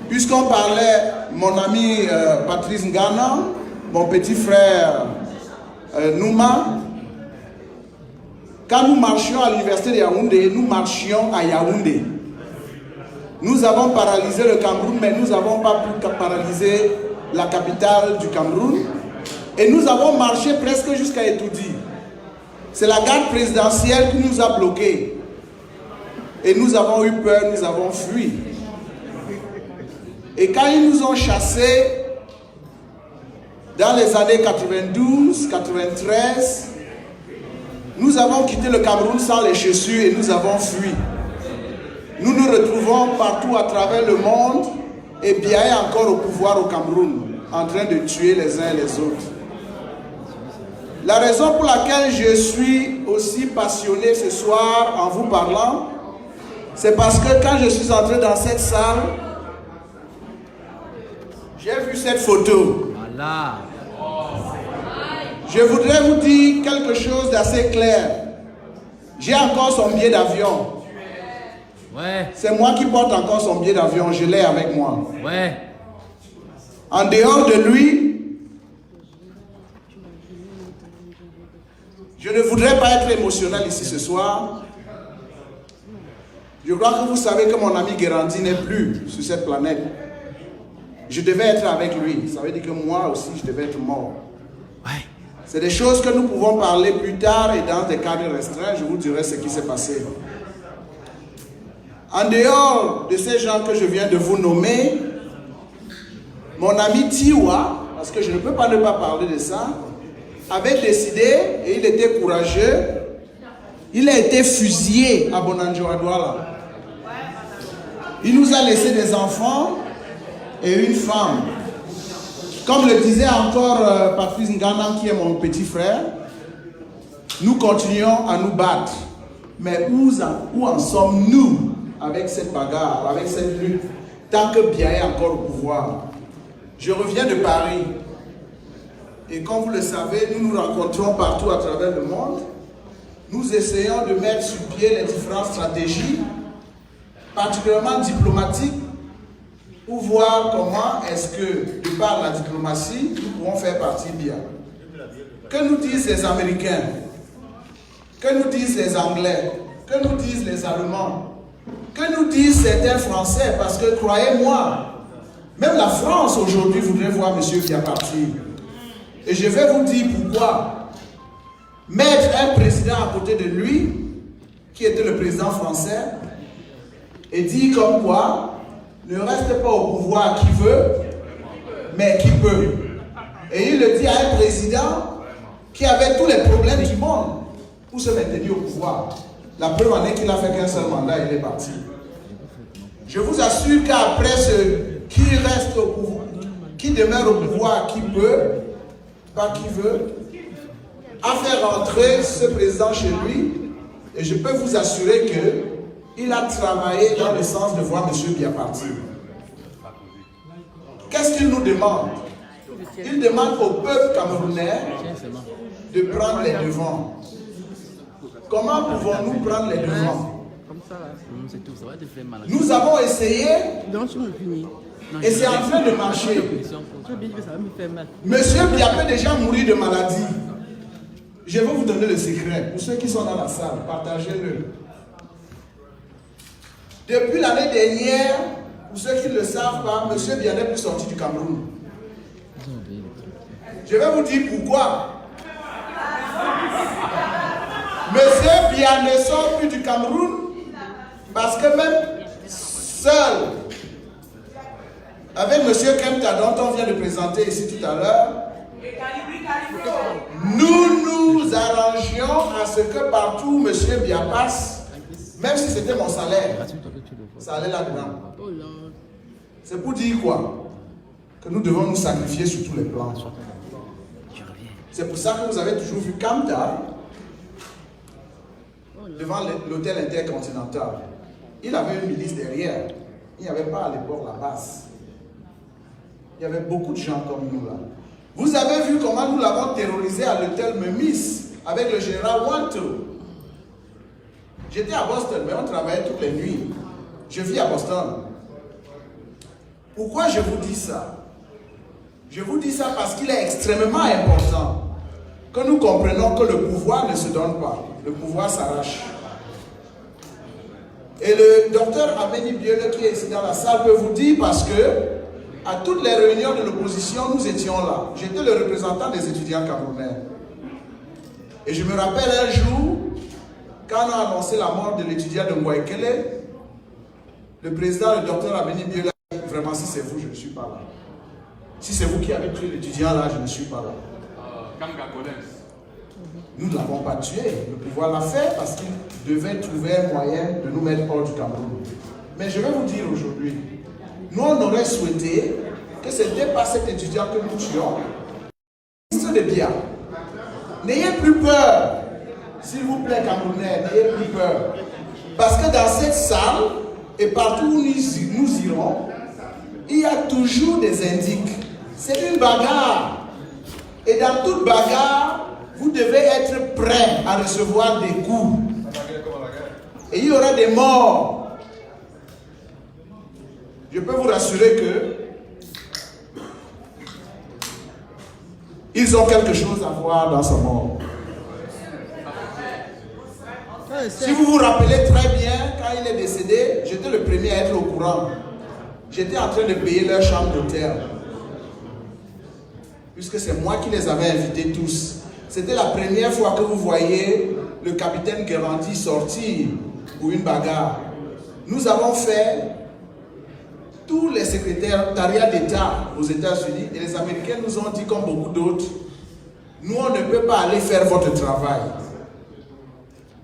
puisqu'on parlait, mon ami Patrice Ngana, mon petit frère Nouma, quand nous marchions à l'université de Yaoundé, nous marchions à Yaoundé. Nous avons paralysé le Cameroun, mais nous n'avons pas pu paralyser la capitale du Cameroun. Et nous avons marché presque jusqu'à Etoudi. C'est la garde présidentielle qui nous a bloqués. Et nous avons eu peur, nous avons fui. Et quand ils nous ont chassés, dans les années 92, 93, nous avons quitté le Cameroun sans les chaussures et nous avons fui. Nous nous retrouvons partout à travers le monde et Biya est encore au pouvoir au Cameroun, en train de tuer les uns et les autres. La raison pour laquelle je suis aussi passionné ce soir en vous parlant, c'est parce que quand je suis entré dans cette salle, j'ai vu cette photo. Voilà. Je voudrais vous dire quelque chose d'assez clair. J'ai encore son billet d'avion. Ouais. C'est moi qui porte encore son billet d'avion, je l'ai avec moi. Ouais. En dehors de lui, je ne voudrais pas être émotionnel ici ce soir. Je crois que vous savez que mon ami Guérandi n'est plus sur cette planète. Je devais être avec lui. Ça veut dire que moi aussi, je devais être mort. Ouais. C'est des choses que nous pouvons parler plus tard et dans des cadres restreints, je vous dirai ce qui s'est passé. En dehors de ces gens que je viens de vous nommer, mon ami Tiwa, parce que je ne peux pas ne pas parler de ça, avait décidé, et il était courageux, il a été fusillé à Bonanjo-Adouala. Il nous a laissé des enfants et une femme. Comme le disait encore Patrice Ngana, qui est mon petit frère, nous continuons à nous battre. Mais où en sommes-nous avec cette bagarre, avec cette lutte, tant que Biya est encore au pouvoir? Je reviens de Paris. Et comme vous le savez, nous nous rencontrons partout à travers le monde. Nous essayons de mettre sur pied les différentes stratégies, particulièrement diplomatiques, pour voir comment est-ce que, de par la diplomatie, nous pouvons faire partie Biya. Que nous disent les Américains? Que nous disent les Anglais? Que nous disent les Allemands? Que nous disent certains Français? Parce que, croyez-moi, même la France aujourd'hui voudrait voir M. Biya partir. Et je vais vous dire pourquoi. Mettre un président à côté de lui, qui était le président français, et dire comme quoi, ne reste pas au pouvoir qui veut, mais qui peut. Et il le dit à un président qui avait tous les problèmes du monde pour se maintenir au pouvoir. La preuve en est qu'il n'a fait qu'un seul mandat, il est parti. Je vous assure qu'après ce qui reste au pouvoir, qui demeure au pouvoir, qui peut, pas qui veut, a fait rentrer ce président chez lui, et je peux vous assurer qu'il a travaillé dans le sens de voir M. Biya partir. Qu'est-ce qu'il nous demande? Il demande au peuple camerounais de prendre les devants. Comment pouvons-nous prendre les devants? Nous avons essayé, et c'est en train de marcher. Monsieur Biya peut déjà mourir de maladie. Je vais vous donner le secret. Pour ceux qui sont dans la salle, partagez-le. Depuis l'année dernière, pour ceux qui ne le savent pas, M. Biya n'est plus sorti du Cameroun. Je vais vous dire pourquoi. M. Biya ne sort plus du Cameroun parce que même seul, avec M. Kempta, dont on vient de présenter ici tout à l'heure, nous nous arrangions à ce que partout où M. Biya passe, même si c'était mon salaire, ça allait là-dedans. C'est pour dire quoi? Que nous devons nous sacrifier sur tous les plans. C'est pour ça que vous avez toujours vu Kempta devant l'hôtel intercontinental. Il avait une milice derrière. Il n'y avait pas à l'époque la base. Il y avait beaucoup de gens comme nous là. Vous avez vu comment nous l'avons terrorisé à l'hôtel Memis avec le général Wanto. J'étais à Boston, mais on travaillait toutes les nuits. Je vis à Boston. Pourquoi je vous dis ça? Je vous dis ça parce qu'il est extrêmement important que nous comprenions que le pouvoir ne se donne pas. Le pouvoir s'arrache. Et le docteur Ameni Biele qui est ici dans la salle peut vous dire parce que à toutes les réunions de l'opposition, nous étions là. J'étais le représentant des étudiants camerounais. Et je me rappelle un jour, quand on a annoncé la mort de l'étudiant de Mouaikele, le président, le docteur Ameni Biele, a dit vraiment si c'est vous, je ne suis pas là. Si c'est vous qui avez tué l'étudiant là, je ne suis pas là. Nous ne l'avons pas tué. Le pouvoir l'a fait parce qu'il devait trouver un moyen de nous mettre hors du Cameroun. Mais je vais vous dire aujourd'hui, nous on aurait souhaité que ce n'était pas cet étudiant que nous tuions. Ministre de Bia, n'ayez plus peur. S'il vous plaît, Camerounais, n'ayez plus peur. Parce que dans cette salle et partout où nous irons, il y a toujours des indices. C'est une bagarre. Et dans toute bagarre, vous devez être prêt à recevoir des coups. Et il y aura des morts. Je peux vous rassurer que ils ont quelque chose à voir dans ce monde. Si vous vous rappelez très bien, quand il est décédé, j'étais le premier à être au courant. J'étais en train de payer leur chambre d'hôtel. Puisque c'est moi qui les avais invités tous. C'était la première fois que vous voyez le capitaine Guérandi sortir pour une bagarre. Nous avons fait tous les secrétariats d'État aux États-Unis et les Américains nous ont dit, comme beaucoup d'autres, nous on ne peut pas aller faire votre travail.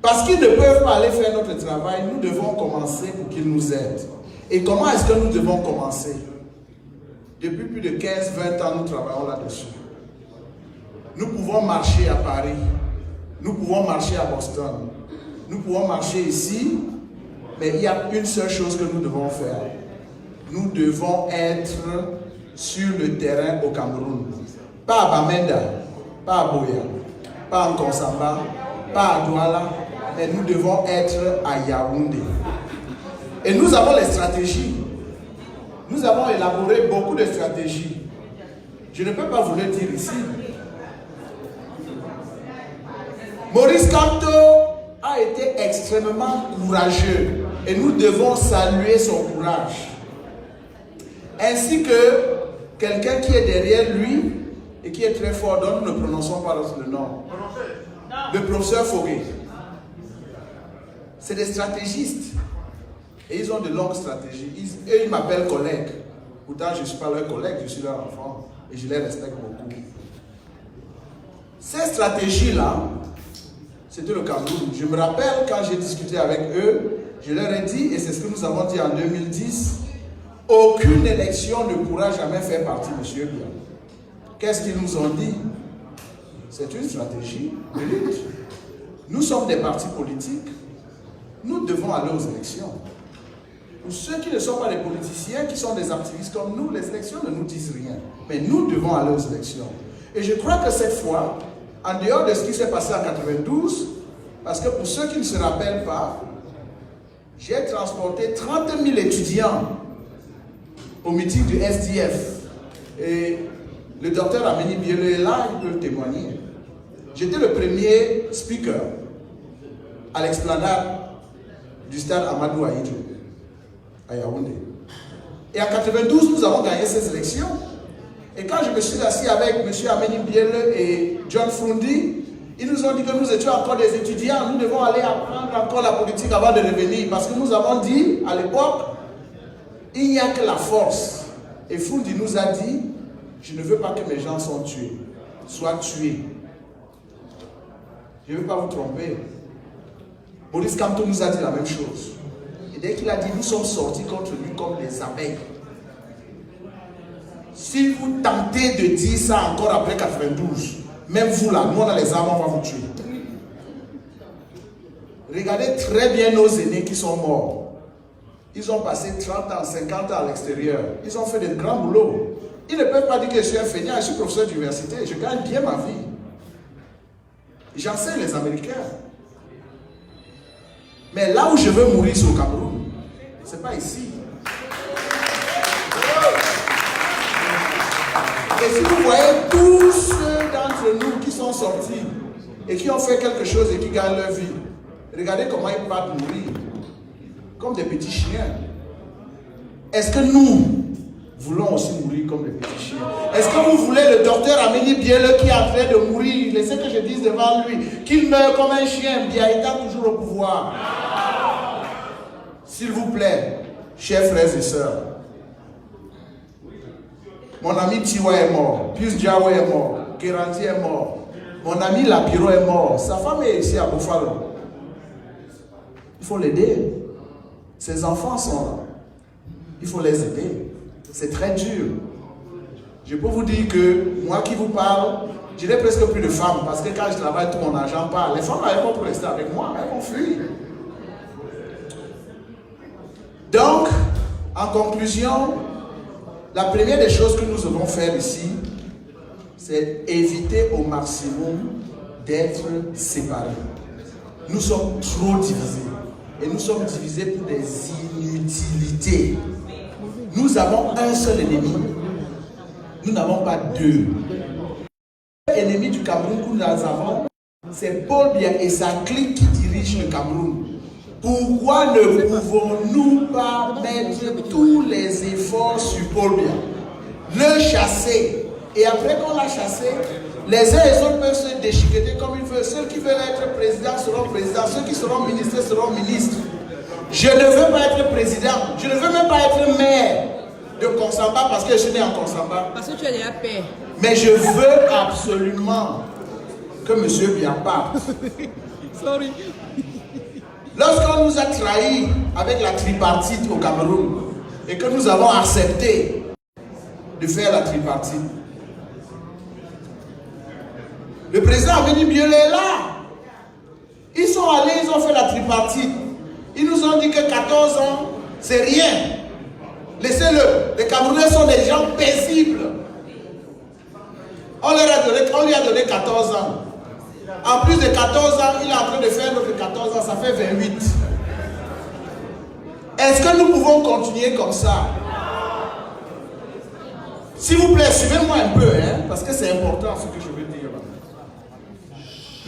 Parce qu'ils ne peuvent pas aller faire notre travail, nous devons commencer pour qu'ils nous aident. Et comment est-ce que nous devons commencer? Depuis plus de 15-20 ans, nous travaillons là-dessus. Nous pouvons marcher à Paris, nous pouvons marcher à Boston, nous pouvons marcher ici, mais il y a une seule chose que nous devons faire. Nous devons être sur le terrain au Cameroun. Pas à Bamenda, pas à Boya, pas en Konsamba, pas à Douala, mais nous devons être à Yaoundé. Et nous avons les stratégies. Nous avons élaboré beaucoup de stratégies. Je ne peux pas vous le dire ici. Maurice Kamto a été extrêmement courageux et nous devons saluer son courage. Ainsi que quelqu'un qui est derrière lui et qui est très fort, dont nous ne prononçons pas le nom. Le professeur Fogué. C'est des stratégistes. Et ils ont de longues stratégies. Ils m'appellent collègue. Pourtant, je ne suis pas leur collègue, je suis leur enfant. Et je les respecte beaucoup. Ces stratégies-là, c'était le Cameroun. Je me rappelle quand j'ai discuté avec eux, je leur ai dit, et c'est ce que nous avons dit en 2010, aucune élection ne pourra jamais faire partie de M. Bia. Qu'est-ce qu'ils nous ont dit? C'est une stratégie de lutte. Nous sommes des partis politiques. Nous devons aller aux élections. Pour ceux qui ne sont pas des politiciens, qui sont des activistes comme nous, les élections ne nous disent rien. Mais nous devons aller aux élections. Et je crois que cette fois, en dehors de ce qui s'est passé en 92, parce que pour ceux qui ne se rappellent pas, j'ai transporté 30 000 étudiants au meeting du SDF. Et le docteur Ameni Biele est là, il peut le témoigner. J'étais le premier speaker à l'explanade du stade Amadou Ahidjo, à Yaoundé. Et en 92, nous avons gagné ces élections. Et quand je me suis assis avec M. Ameni Biele et John Frundi, ils nous ont dit que nous étions encore des étudiants, nous devons aller apprendre encore la politique avant de revenir. Parce que nous avons dit, à l'époque, il n'y a que la force. Et Frundi nous a dit, je ne veux pas que mes gens soient tués. Je ne veux pas vous tromper. Maurice Kamto nous a dit la même chose. Et dès qu'il a dit, nous sommes sortis contre lui comme des abeilles. Si vous tentez de dire ça encore après 92, même vous là, nous on a les armes, on va vous tuer. Regardez très bien nos aînés qui sont morts. Ils ont passé 30 ans, 50 ans à l'extérieur. Ils ont fait de grands boulots. Ils ne peuvent pas dire que je suis un feignant, je suis professeur d'université, je gagne bien ma vie. J'enseigne les Américains. Mais là où je veux mourir, c'est au Cameroun. Ce n'est pas ici. Et si vous voyez tous ceux d'entre nous qui sont sortis et qui ont fait quelque chose et qui gagnent leur vie, regardez comment ils partent mourir. Comme des petits chiens. Est-ce que nous voulons aussi mourir comme des petits chiens? Est-ce que vous voulez le docteur Amélie Bielleux qui est en train de mourir, laissez que je dise devant lui, qu'il meure comme un chien, bien étant toujours au pouvoir? S'il vous plaît, chers frères et sœurs, mon ami Tiwa est mort, Pius Diawo est mort, Kéranti est mort, mon ami Lapiro est mort, sa femme est ici à Buffalo. Il faut l'aider. Ses enfants sont là. Il faut les aider. C'est très dur. Je peux vous dire que moi qui vous parle, je n'ai presque plus de femmes parce que quand je travaille, tout mon argent part. Les femmes n'arrivent pas pour rester avec moi, elles vont fuir. Donc, en conclusion, la première des choses que nous devons faire ici, c'est éviter au maximum d'être séparés. Nous sommes trop divisés. Et nous sommes divisés pour des inutilités. Nous avons un seul ennemi. Nous n'avons pas deux. L'ennemi du Cameroun que nous avons, c'est Paul Biya et sa clique qui dirige le Cameroun. Pourquoi ne pouvons-nous pas mettre tous les efforts sur Paul Biya, le chasser, et après qu'on l'a chassé, les uns et les autres peuvent se déchiqueter comme ils veulent. Ceux qui veulent être présidents seront présidents, ceux qui seront ministres seront ministres. Je ne veux pas être président, je ne veux même pas être maire de Konsamba parce que je suis né en Konsamba. Parce que tu as déjà paix. Mais je veux absolument que M. Biya parte. Sorry. Lorsqu'on nous a trahis avec la tripartite au Cameroun et que nous avons accepté de faire la tripartite, le président Amélie Bielleux est là. Ils sont allés, ils ont fait la tripartite. Ils nous ont dit que 14 ans, c'est rien. Laissez-le. Les Camerounais sont des gens paisibles. On lui a donné 14 ans. En plus de 14 ans, il est en train de faire notre 14 ans, ça fait 28. Est-ce que nous pouvons continuer comme ça? S'il vous plaît, suivez-moi un peu, hein, parce que c'est important ce que je veux dire.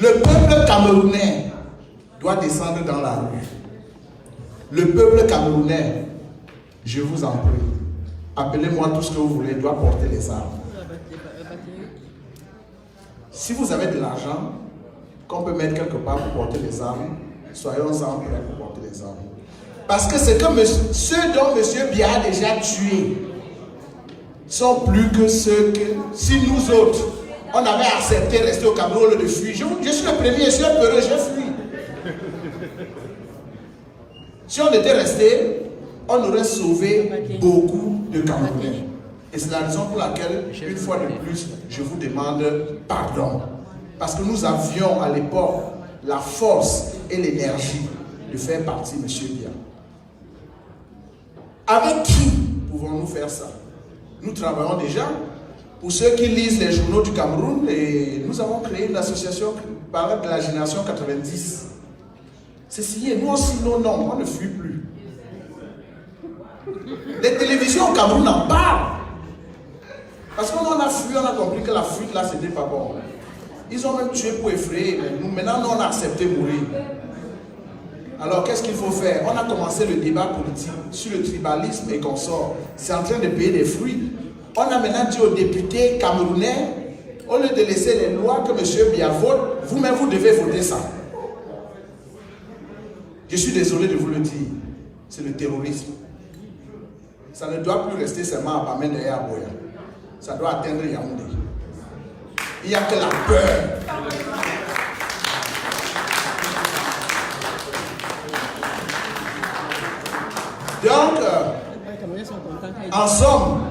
Le peuple camerounais doit descendre dans la rue. Le peuple camerounais, je vous en prie, appelez-moi tout ce que vous voulez, doit porter les armes. Si vous avez de l'argent qu'on peut mettre quelque part pour porter les armes, soyons-en prêts pour porter les armes. Parce que c'est que ceux dont M. Biya a déjà tué sont plus que ceux que, si nous autres, on avait accepté de rester au Cameroun au lieu de fuir. Je suis le premier, je suis un peureux, j'ai fui. Si on était resté, on aurait sauvé beaucoup de Camerounais. Et c'est la raison pour laquelle, une fois de plus, je vous demande pardon. Parce que nous avions à l'époque la force et l'énergie de faire partie de M. Biya. Avec qui pouvons-nous faire ça? Nous travaillons déjà. Pour ceux qui lisent les journaux du Cameroun, et nous avons créé une association qui parle de la génération 90. C'est signé. Nous aussi, nos noms, on ne fuit plus. Les télévisions au Cameroun en parlent. Parce qu'on en a fui, on a compris que la fuite là, c'était pas bon. Ils ont même tué pour effrayer. Mais nous, maintenant, nous, on a accepté mourir. Alors, qu'est-ce qu'il faut faire? On a commencé le débat politique sur le tribalisme et consorts. C'est en train de payer des fruits. On a maintenant dit aux députés camerounais, au lieu de laisser les lois que M. Biya vote, vous-même, vous devez voter ça. Je suis désolé de vous le dire. C'est le terrorisme. Ça ne doit plus rester seulement à Bamenda et à Boya. Ça doit atteindre Yaoundé. Il n'y a que la peur. Donc, en somme,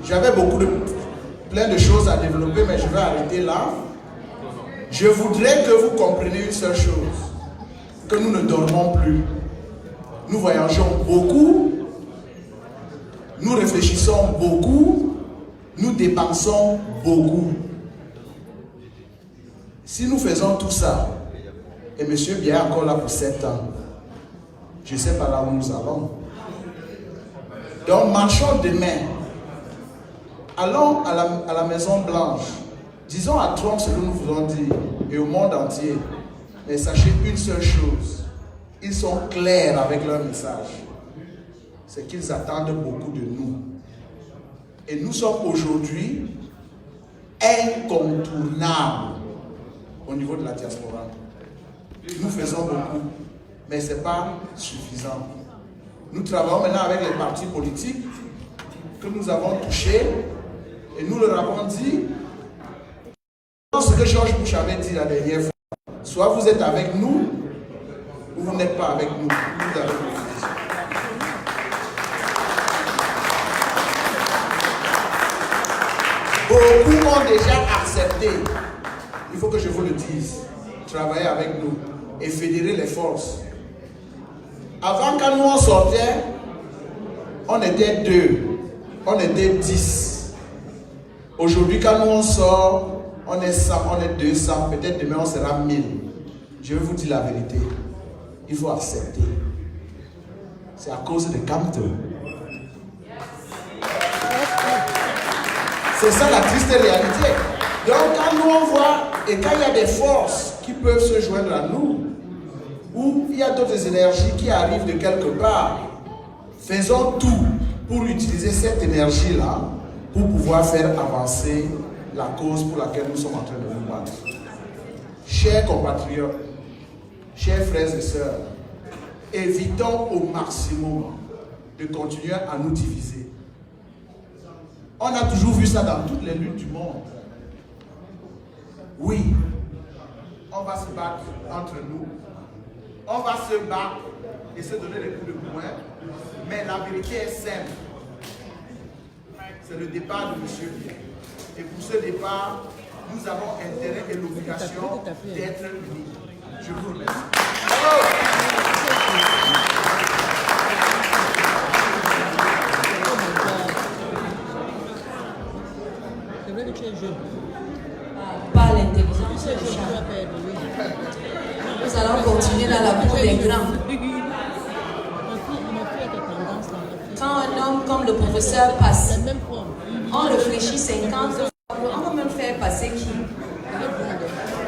j'avais plein de choses à développer, mais je vais arrêter là. Je voudrais que vous compreniez une seule chose. que nous ne dormons plus. Nous voyageons beaucoup, nous réfléchissons beaucoup, nous dépensons beaucoup. Si nous faisons tout ça, et M. Biya est encore là pour 7 ans, je ne sais pas là où nous allons. Donc marchons demain. Allons à la Maison Blanche. Disons à Trump ce que nous voulons dire et au monde entier. Mais sachez une seule chose. Ils sont clairs avec leur message. C'est qu'ils attendent beaucoup de nous. Et nous sommes aujourd'hui incontournables au niveau de la diaspora. Nous faisons beaucoup, mais ce n'est pas suffisant. Nous travaillons maintenant avec les partis politiques que nous avons touchés et nous leur avons dit ce que George Bush avait dit la dernière fois. Soit vous êtes avec nous ou vous n'êtes pas avec nous. Beaucoup ont déjà accepté, il faut que je vous le dise, travailler avec nous et fédérer les forces. Avant, quand nous on sortait, on était 2, on était 10. Aujourd'hui, quand nous on sort, on est 100, on est 200, peut-être demain on sera 1000. Je vais vous dire la vérité, il faut accepter. C'est à cause de Campton. C'est ça la triste réalité. Donc quand nous on voit, et quand il y a des forces qui peuvent se joindre à nous, ou il y a d'autres énergies qui arrivent de quelque part, faisons tout pour utiliser cette énergie-là pour pouvoir faire avancer la cause pour laquelle nous sommes en train de nous battre. Chers compatriotes, chers frères et sœurs, évitons au maximum de continuer à nous diviser. On a toujours vu ça dans toutes les luttes du monde. Oui, on va se battre entre nous. On va se battre et se donner des coups de poing. Mais la vérité est simple. C'est le départ de M. Biya. Et pour ce départ, nous avons intérêt et l'obligation d'être unis. Je vous remercie. C'est vrai que tu es jeune. Pas l'intelligence. Nous allons continuer dans la cour des grands. Quand un homme comme le professeur passe, on réfléchit 50 fois, on va même faire passer qui?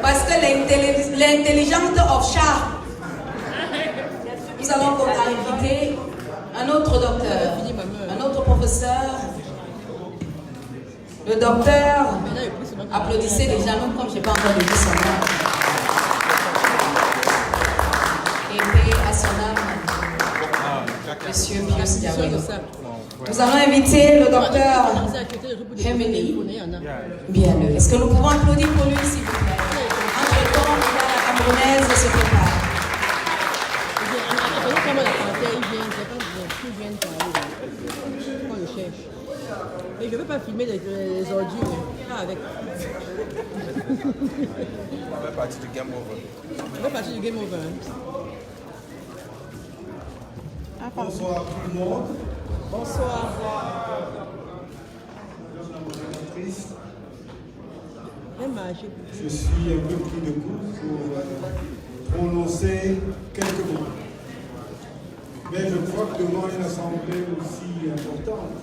Parce que l'intelligence offshore, nous allons inviter un autre docteur, un autre professeur. Le docteur, applaudissez déjà, même comme je n'ai pas encore dit son nom. Et paix à son âme, Monsieur Pius Diawelo. Nous allons inviter le docteur Hemeni Bialeux. Est-ce que nous pouvons applaudir pour lui, s'il vous plaît? Entre-temps, la Camerounaise se prépare. Mais je ne veux pas filmer les ordures, pas avec. On fait partie du Game Over. On fait partie du Game Over. Bonsoir tout le monde. Bonsoir. Je suis un peu pris de court pour prononcer quelques mots. Mais je crois que devant une assemblée aussi importante,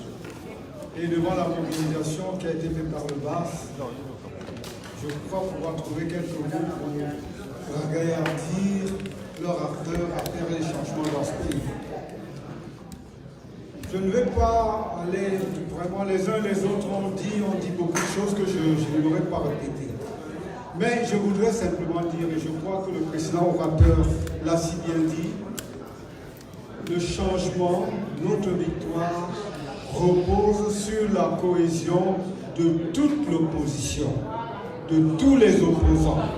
et devant la mobilisation qui a été faite par le BAS, je crois pouvoir trouver quelques mots pour agrandir leur ardeur à faire les changements dans ce pays. Je ne vais pas aller vraiment les uns les autres ont dit beaucoup de choses que je n'aimerais pas répéter. Mais je voudrais simplement dire, et je crois que le précédent orateur l'a si bien dit, le changement, notre victoire, repose sur la cohésion de toute l'opposition, de tous les opposants.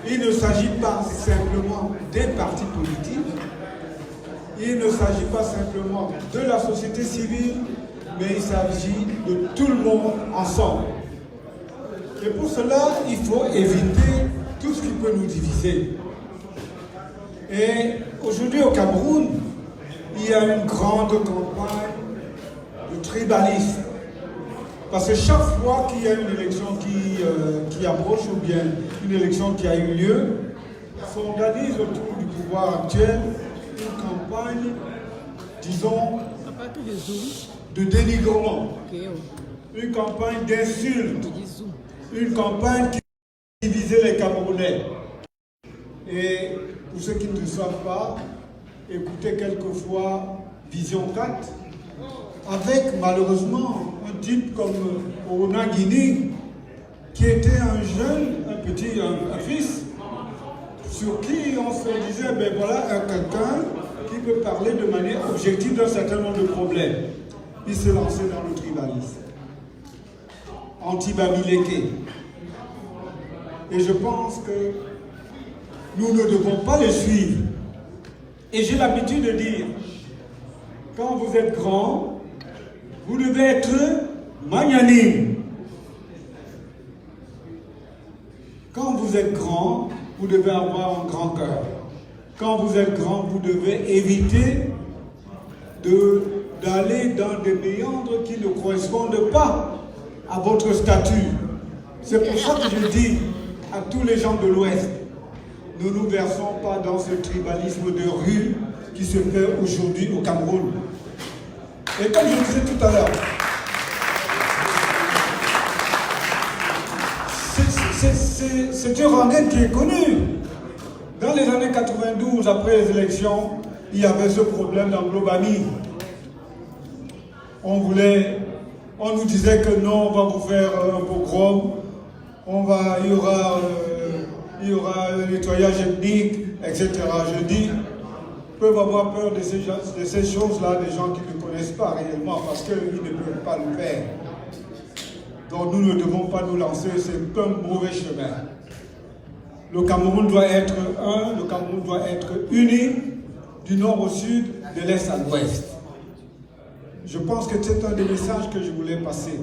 Il ne s'agit pas simplement des partis politiques, il ne s'agit pas simplement de la société civile, mais il s'agit de tout le monde ensemble. Et pour cela, il faut éviter tout ce qui peut nous diviser. Et aujourd'hui au Cameroun, il y a une grande campagne de tribalisme. Parce que chaque fois qu'il y a une élection qui approche ou bien une élection qui a eu lieu, s'organise autour du pouvoir actuel une campagne, disons, de dénigrement, une campagne d'insulte, une campagne qui visait les Camerounais. Et pour ceux qui ne le savent pas, écoutez quelquefois Vision 4, avec malheureusement un type comme Orona Guini, qui était un jeune, un fils, sur qui on se disait, ben voilà, quelqu'un qui peut parler de manière objective d'un certain nombre de problèmes. Il se lançait dans le tribalisme. Anti-Bamileke. Et je pense que nous ne devons pas les suivre. Et j'ai l'habitude de dire, quand vous êtes grand, vous devez être magnanime. Quand vous êtes grand, vous devez avoir un grand cœur. Quand vous êtes grand, vous devez éviter d'aller dans des méandres qui ne correspondent pas à votre statut. C'est pour ça que je dis à tous les gens de l'Ouest, ne nous versons pas dans ce tribalisme de rue qui se fait aujourd'hui au Cameroun. Et comme je disais tout à l'heure, c'est une rengaine qui est connue. Dans les années 92, après les élections, il y avait ce problème d'Anglo-Bami. On nous disait que non, on va vous faire un pogrom, il y aura le nettoyage ethnique, etc. Je dis, peuvent avoir peur de ces choses-là, des gens qui ne connaissent pas réellement, parce qu'ils ne peuvent pas le faire. Donc nous ne devons pas nous lancer, c'est un mauvais chemin. Le Cameroun doit être un, le Cameroun doit être uni, du nord au sud, de l'est à l'ouest. Je pense que c'est un des messages que je voulais passer.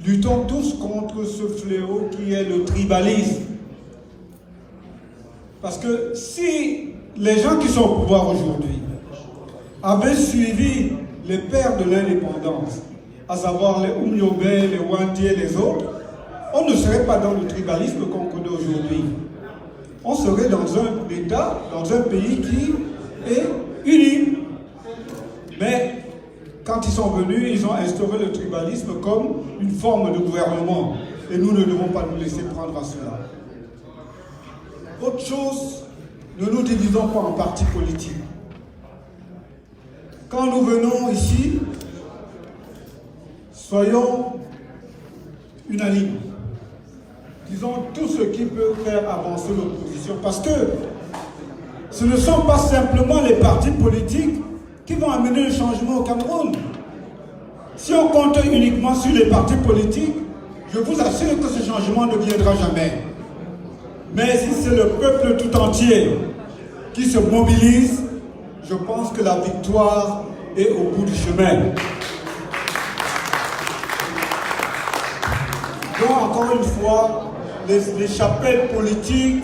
Luttons tous contre ce fléau qui est le tribalisme. Parce que si les gens qui sont au pouvoir aujourd'hui avaient suivi les pères de l'indépendance, à savoir les Oumyobé, les Wanti et les autres, on ne serait pas dans le tribalisme qu'on connaît aujourd'hui. On serait dans un État, dans un pays qui est uni. Mais quand ils sont venus, ils ont instauré le tribalisme comme une forme de gouvernement. Et nous ne devons pas nous laisser prendre à cela. Autre chose, ne nous divisons pas en partis politiques. Quand nous venons ici, soyons unanimes. Disons tout ce qui peut faire avancer l'opposition. Parce que ce ne sont pas simplement les partis politiques qui vont amener le changement au Cameroun. Si on compte uniquement sur les partis politiques, je vous assure que ce changement ne viendra jamais. Mais si c'est le peuple tout entier qui se mobilise, je pense que la victoire est au bout du chemin. Donc, encore une fois, les chapelles politiques,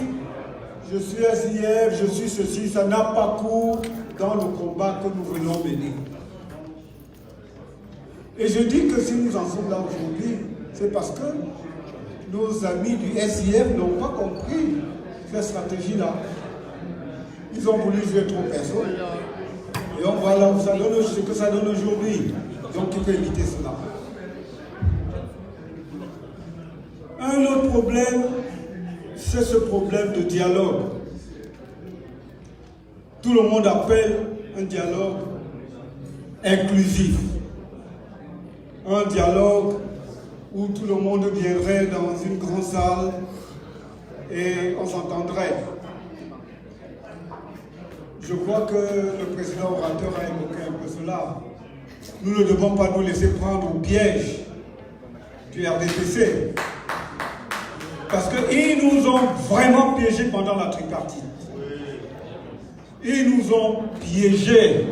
je suis SIF, je suis ceci, ça n'a pas cours dans le combat que nous venons mener. Et je dis que si nous en sommes là aujourd'hui, c'est parce que nos amis du SIF n'ont pas compris cette stratégie-là. Ils ont voulu jouer trop perso. Et on voit là où ça donne, ce que ça donne aujourd'hui. Donc il faut éviter cela. Un autre problème, c'est ce problème de dialogue. Tout le monde appelle un dialogue inclusif. Un dialogue où tout le monde viendrait dans une grande salle et on s'entendrait. Je crois que le président orateur a évoqué un peu cela. Nous ne devons pas nous laisser prendre au piège du RDPC. Parce qu'ils nous ont vraiment piégés pendant la tripartite. Ils nous ont piégés.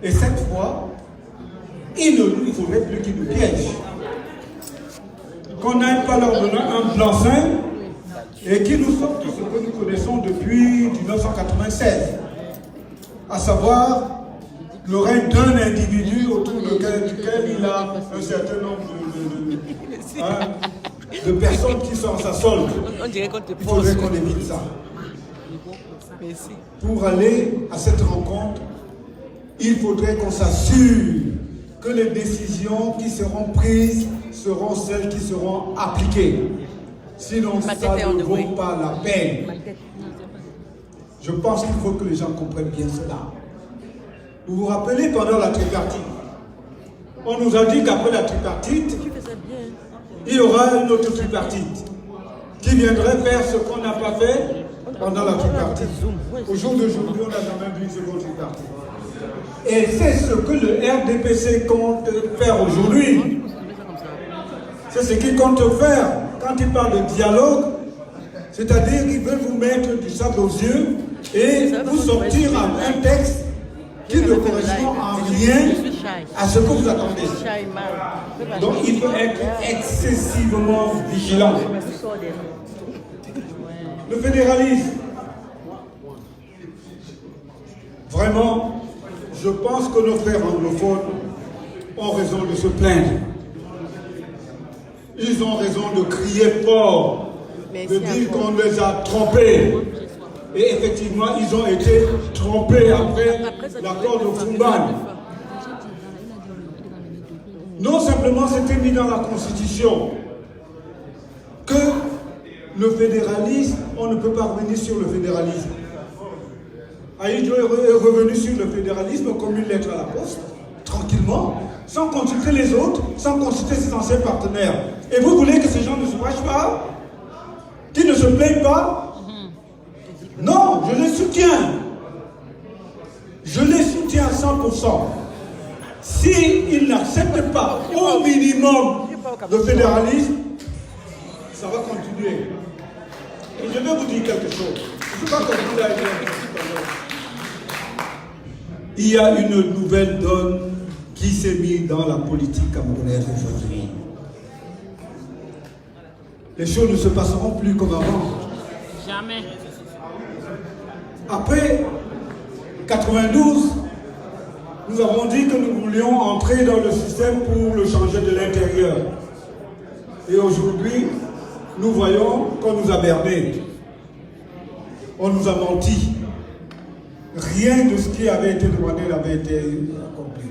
Et cette fois, il ne faudrait plus qu'ils nous piègent. Qu'on n'aille pas leur donner un blanc-seing et qui nous sort tout ce que nous connaissons depuis 1996, à savoir le règne d'un individu autour duquel il a un certain nombre de personnes qui sont à sa solde. Il faudrait qu'on évite ça. Pour aller à cette rencontre, il faudrait qu'on s'assure que les décisions qui seront prises seront celles qui seront appliquées. Sinon, ça ne vaut pas la peine. Je pense qu'il faut que les gens comprennent bien cela. Vous vous rappelez, pendant la tripartite, on nous a dit qu'après la tripartite, il y aura une autre tripartite qui viendrait faire ce qu'on n'a pas fait pendant la tripartite. Au jour d'aujourd'hui, on n'a jamais vu une seconde tripartite. Et c'est ce que le RDPC compte faire aujourd'hui. C'est ce qu'il compte faire quand il parle de dialogue, c'est-à-dire qu'il veut vous mettre du sable aux yeux et vous sortir un texte qui ne correspond en rien à ce que vous attendez. Donc il faut être excessivement vigilant. Le fédéralisme, vraiment, je pense que nos frères anglophones ont raison de se plaindre. Ils ont raison de crier fort, de dire qu'on les a trompés. Et effectivement, ils ont été trompés après l'accord de Fumban. Non simplement c'était mis dans la Constitution que le fédéralisme, on ne peut pas revenir sur le fédéralisme. Aïdjo est revenu sur le fédéralisme comme une lettre à la poste, tranquillement, sans consulter les autres, sans consulter ses anciens partenaires. Et vous voulez que ces gens ne se fâchent pas? Qu'ils ne se plaignent pas? Non, je les soutiens. Je les soutiens à 100%. S'ils n'acceptent pas au minimum le fédéralisme, ça va continuer. Et je vais vous dire quelque chose. Je ne sais pas comment la il y a une nouvelle donne qui s'est mise dans la politique camerounaise aujourd'hui. Les choses ne se passeront plus comme avant. Jamais. Après 92, nous avons dit que nous voulions entrer dans le système pour le changer de l'intérieur. Et aujourd'hui, nous voyons qu'on nous a bernés. On nous a menti. Rien de ce qui avait été demandé n'avait été accompli.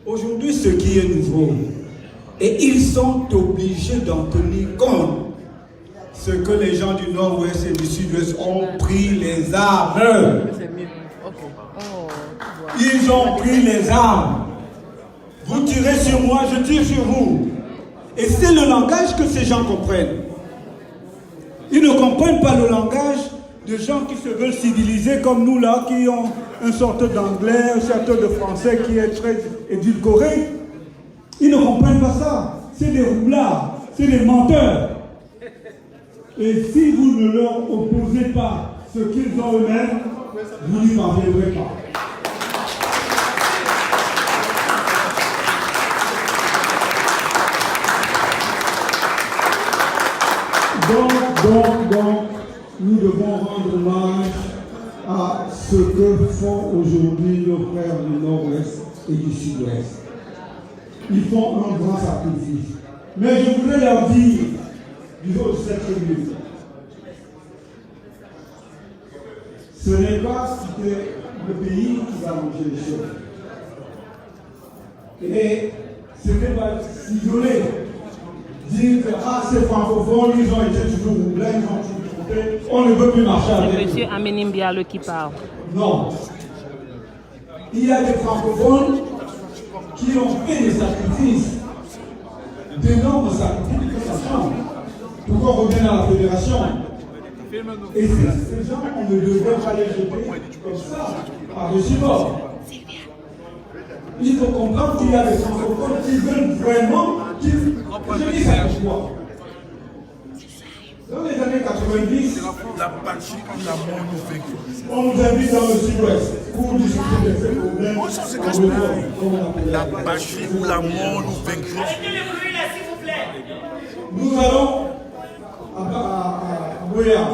Aujourd'hui, ce qui est nouveau, et ils sont obligés d'en tenir compte, ce que les gens du nord-ouest et du sud-ouest ont pris les armes. Ils ont pris les armes. Vous tirez sur moi, je tire sur vous. Et c'est le langage que ces gens comprennent. Ils ne comprennent pas le langage de gens qui se veulent civilisés comme nous là, qui ont une sorte d'anglais, une sorte de français qui est très édulcoré. Ils ne comprennent pas ça. C'est des roublards, c'est des menteurs. Et si vous ne leur opposez pas ce qu'ils ont eux-mêmes, vous n'y parviendrez pas. Donc, nous devons rendre hommage à ce que font aujourd'hui nos frères du Nord-Ouest et du Sud-Ouest. Ils font un grand sacrifice. Mais je voudrais leur dire, du haut de cette tribune, ce n'est pas le pays qui va manger les choses. Et ce n'est pas s'isoler, dire que ces francophones, ils ont été toujours roublés, ils ont toujours trompés, on ne veut plus marcher avec eux. C'est M. Aménim Bialo qui parle. Non. Il y a des francophones qui ont fait des sacrifices, d'énormes sacrifices que ça change, pour qu'on revienne à la fédération. Et ces gens, on ne devrait pas les jeter comme ça, par-dessus bord. Il faut comprendre qu'il y a des francophones qui veulent vraiment, je dis ça pourquoi. Dans les années 90, la patrie ou la mort nous vaincu. On nous invite dans le sud-ouest pour discuter de ces problèmes. La patrie ou la mort nous vaincu. Nous allons, à Boya,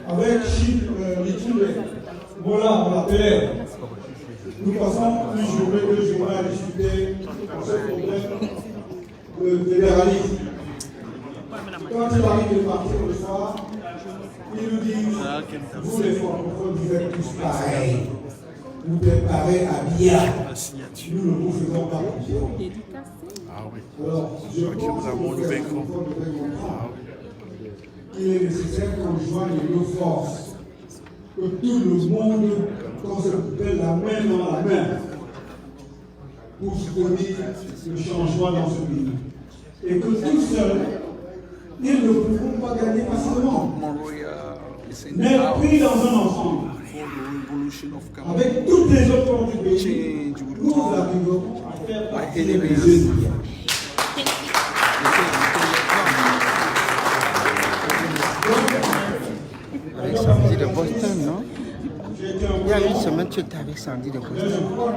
avec Richule, Mola, on l'appelait. Nous passons une journée, 2 journées à discuter sur ce problème de fédéralisme. Quand il arrive de partir le soir, il nous dit, vous les francophones, vous êtes tous pareils. Vous préparez à bien. Nous ne vous faisons pas confiance. Alors, je pense que il est nécessaire qu'on joigne nos forces, que tout le monde, qu'on se mette la main dans la main pour soutenir le changement dans ce pays. Et que tout seul, ils ne pourront pas gagner facilement. Mais pris dans un ensemble, avec toutes les autres forces du pays, nous arriverons à faire partie des jeunes. Avec Sandy de Boston, non? Il y a une semaine, tu étais avec Sandy de Boston. Je crois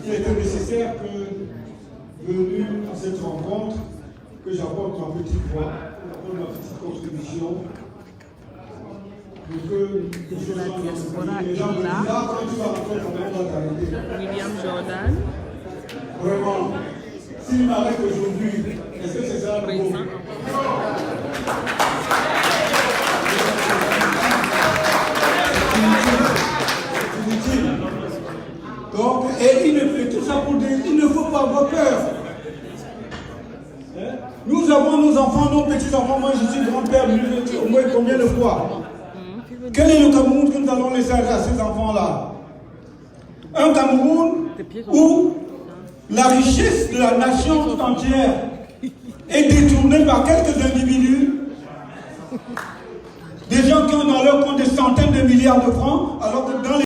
qu'il était nécessaire que, venu à cette rencontre, que j'apporte ma petite voix, ma petite contribution. William Jordan. Vraiment, s'il m'arrête aujourd'hui, est-ce que c'est ça le mot? Donc, et il ne fait tout ça pour dire, il ne faut pas avoir peur. Nous avons nos enfants, nos petits-enfants, moi je suis grand-père, au moins combien de fois? Quel est le Cameroun que nous allons laisser à ces enfants-là? Un Cameroun où la richesse de la nation tout entière est détournée par quelques individus, des gens qui ont dans leur compte des centaines de milliards de francs, alors que dans les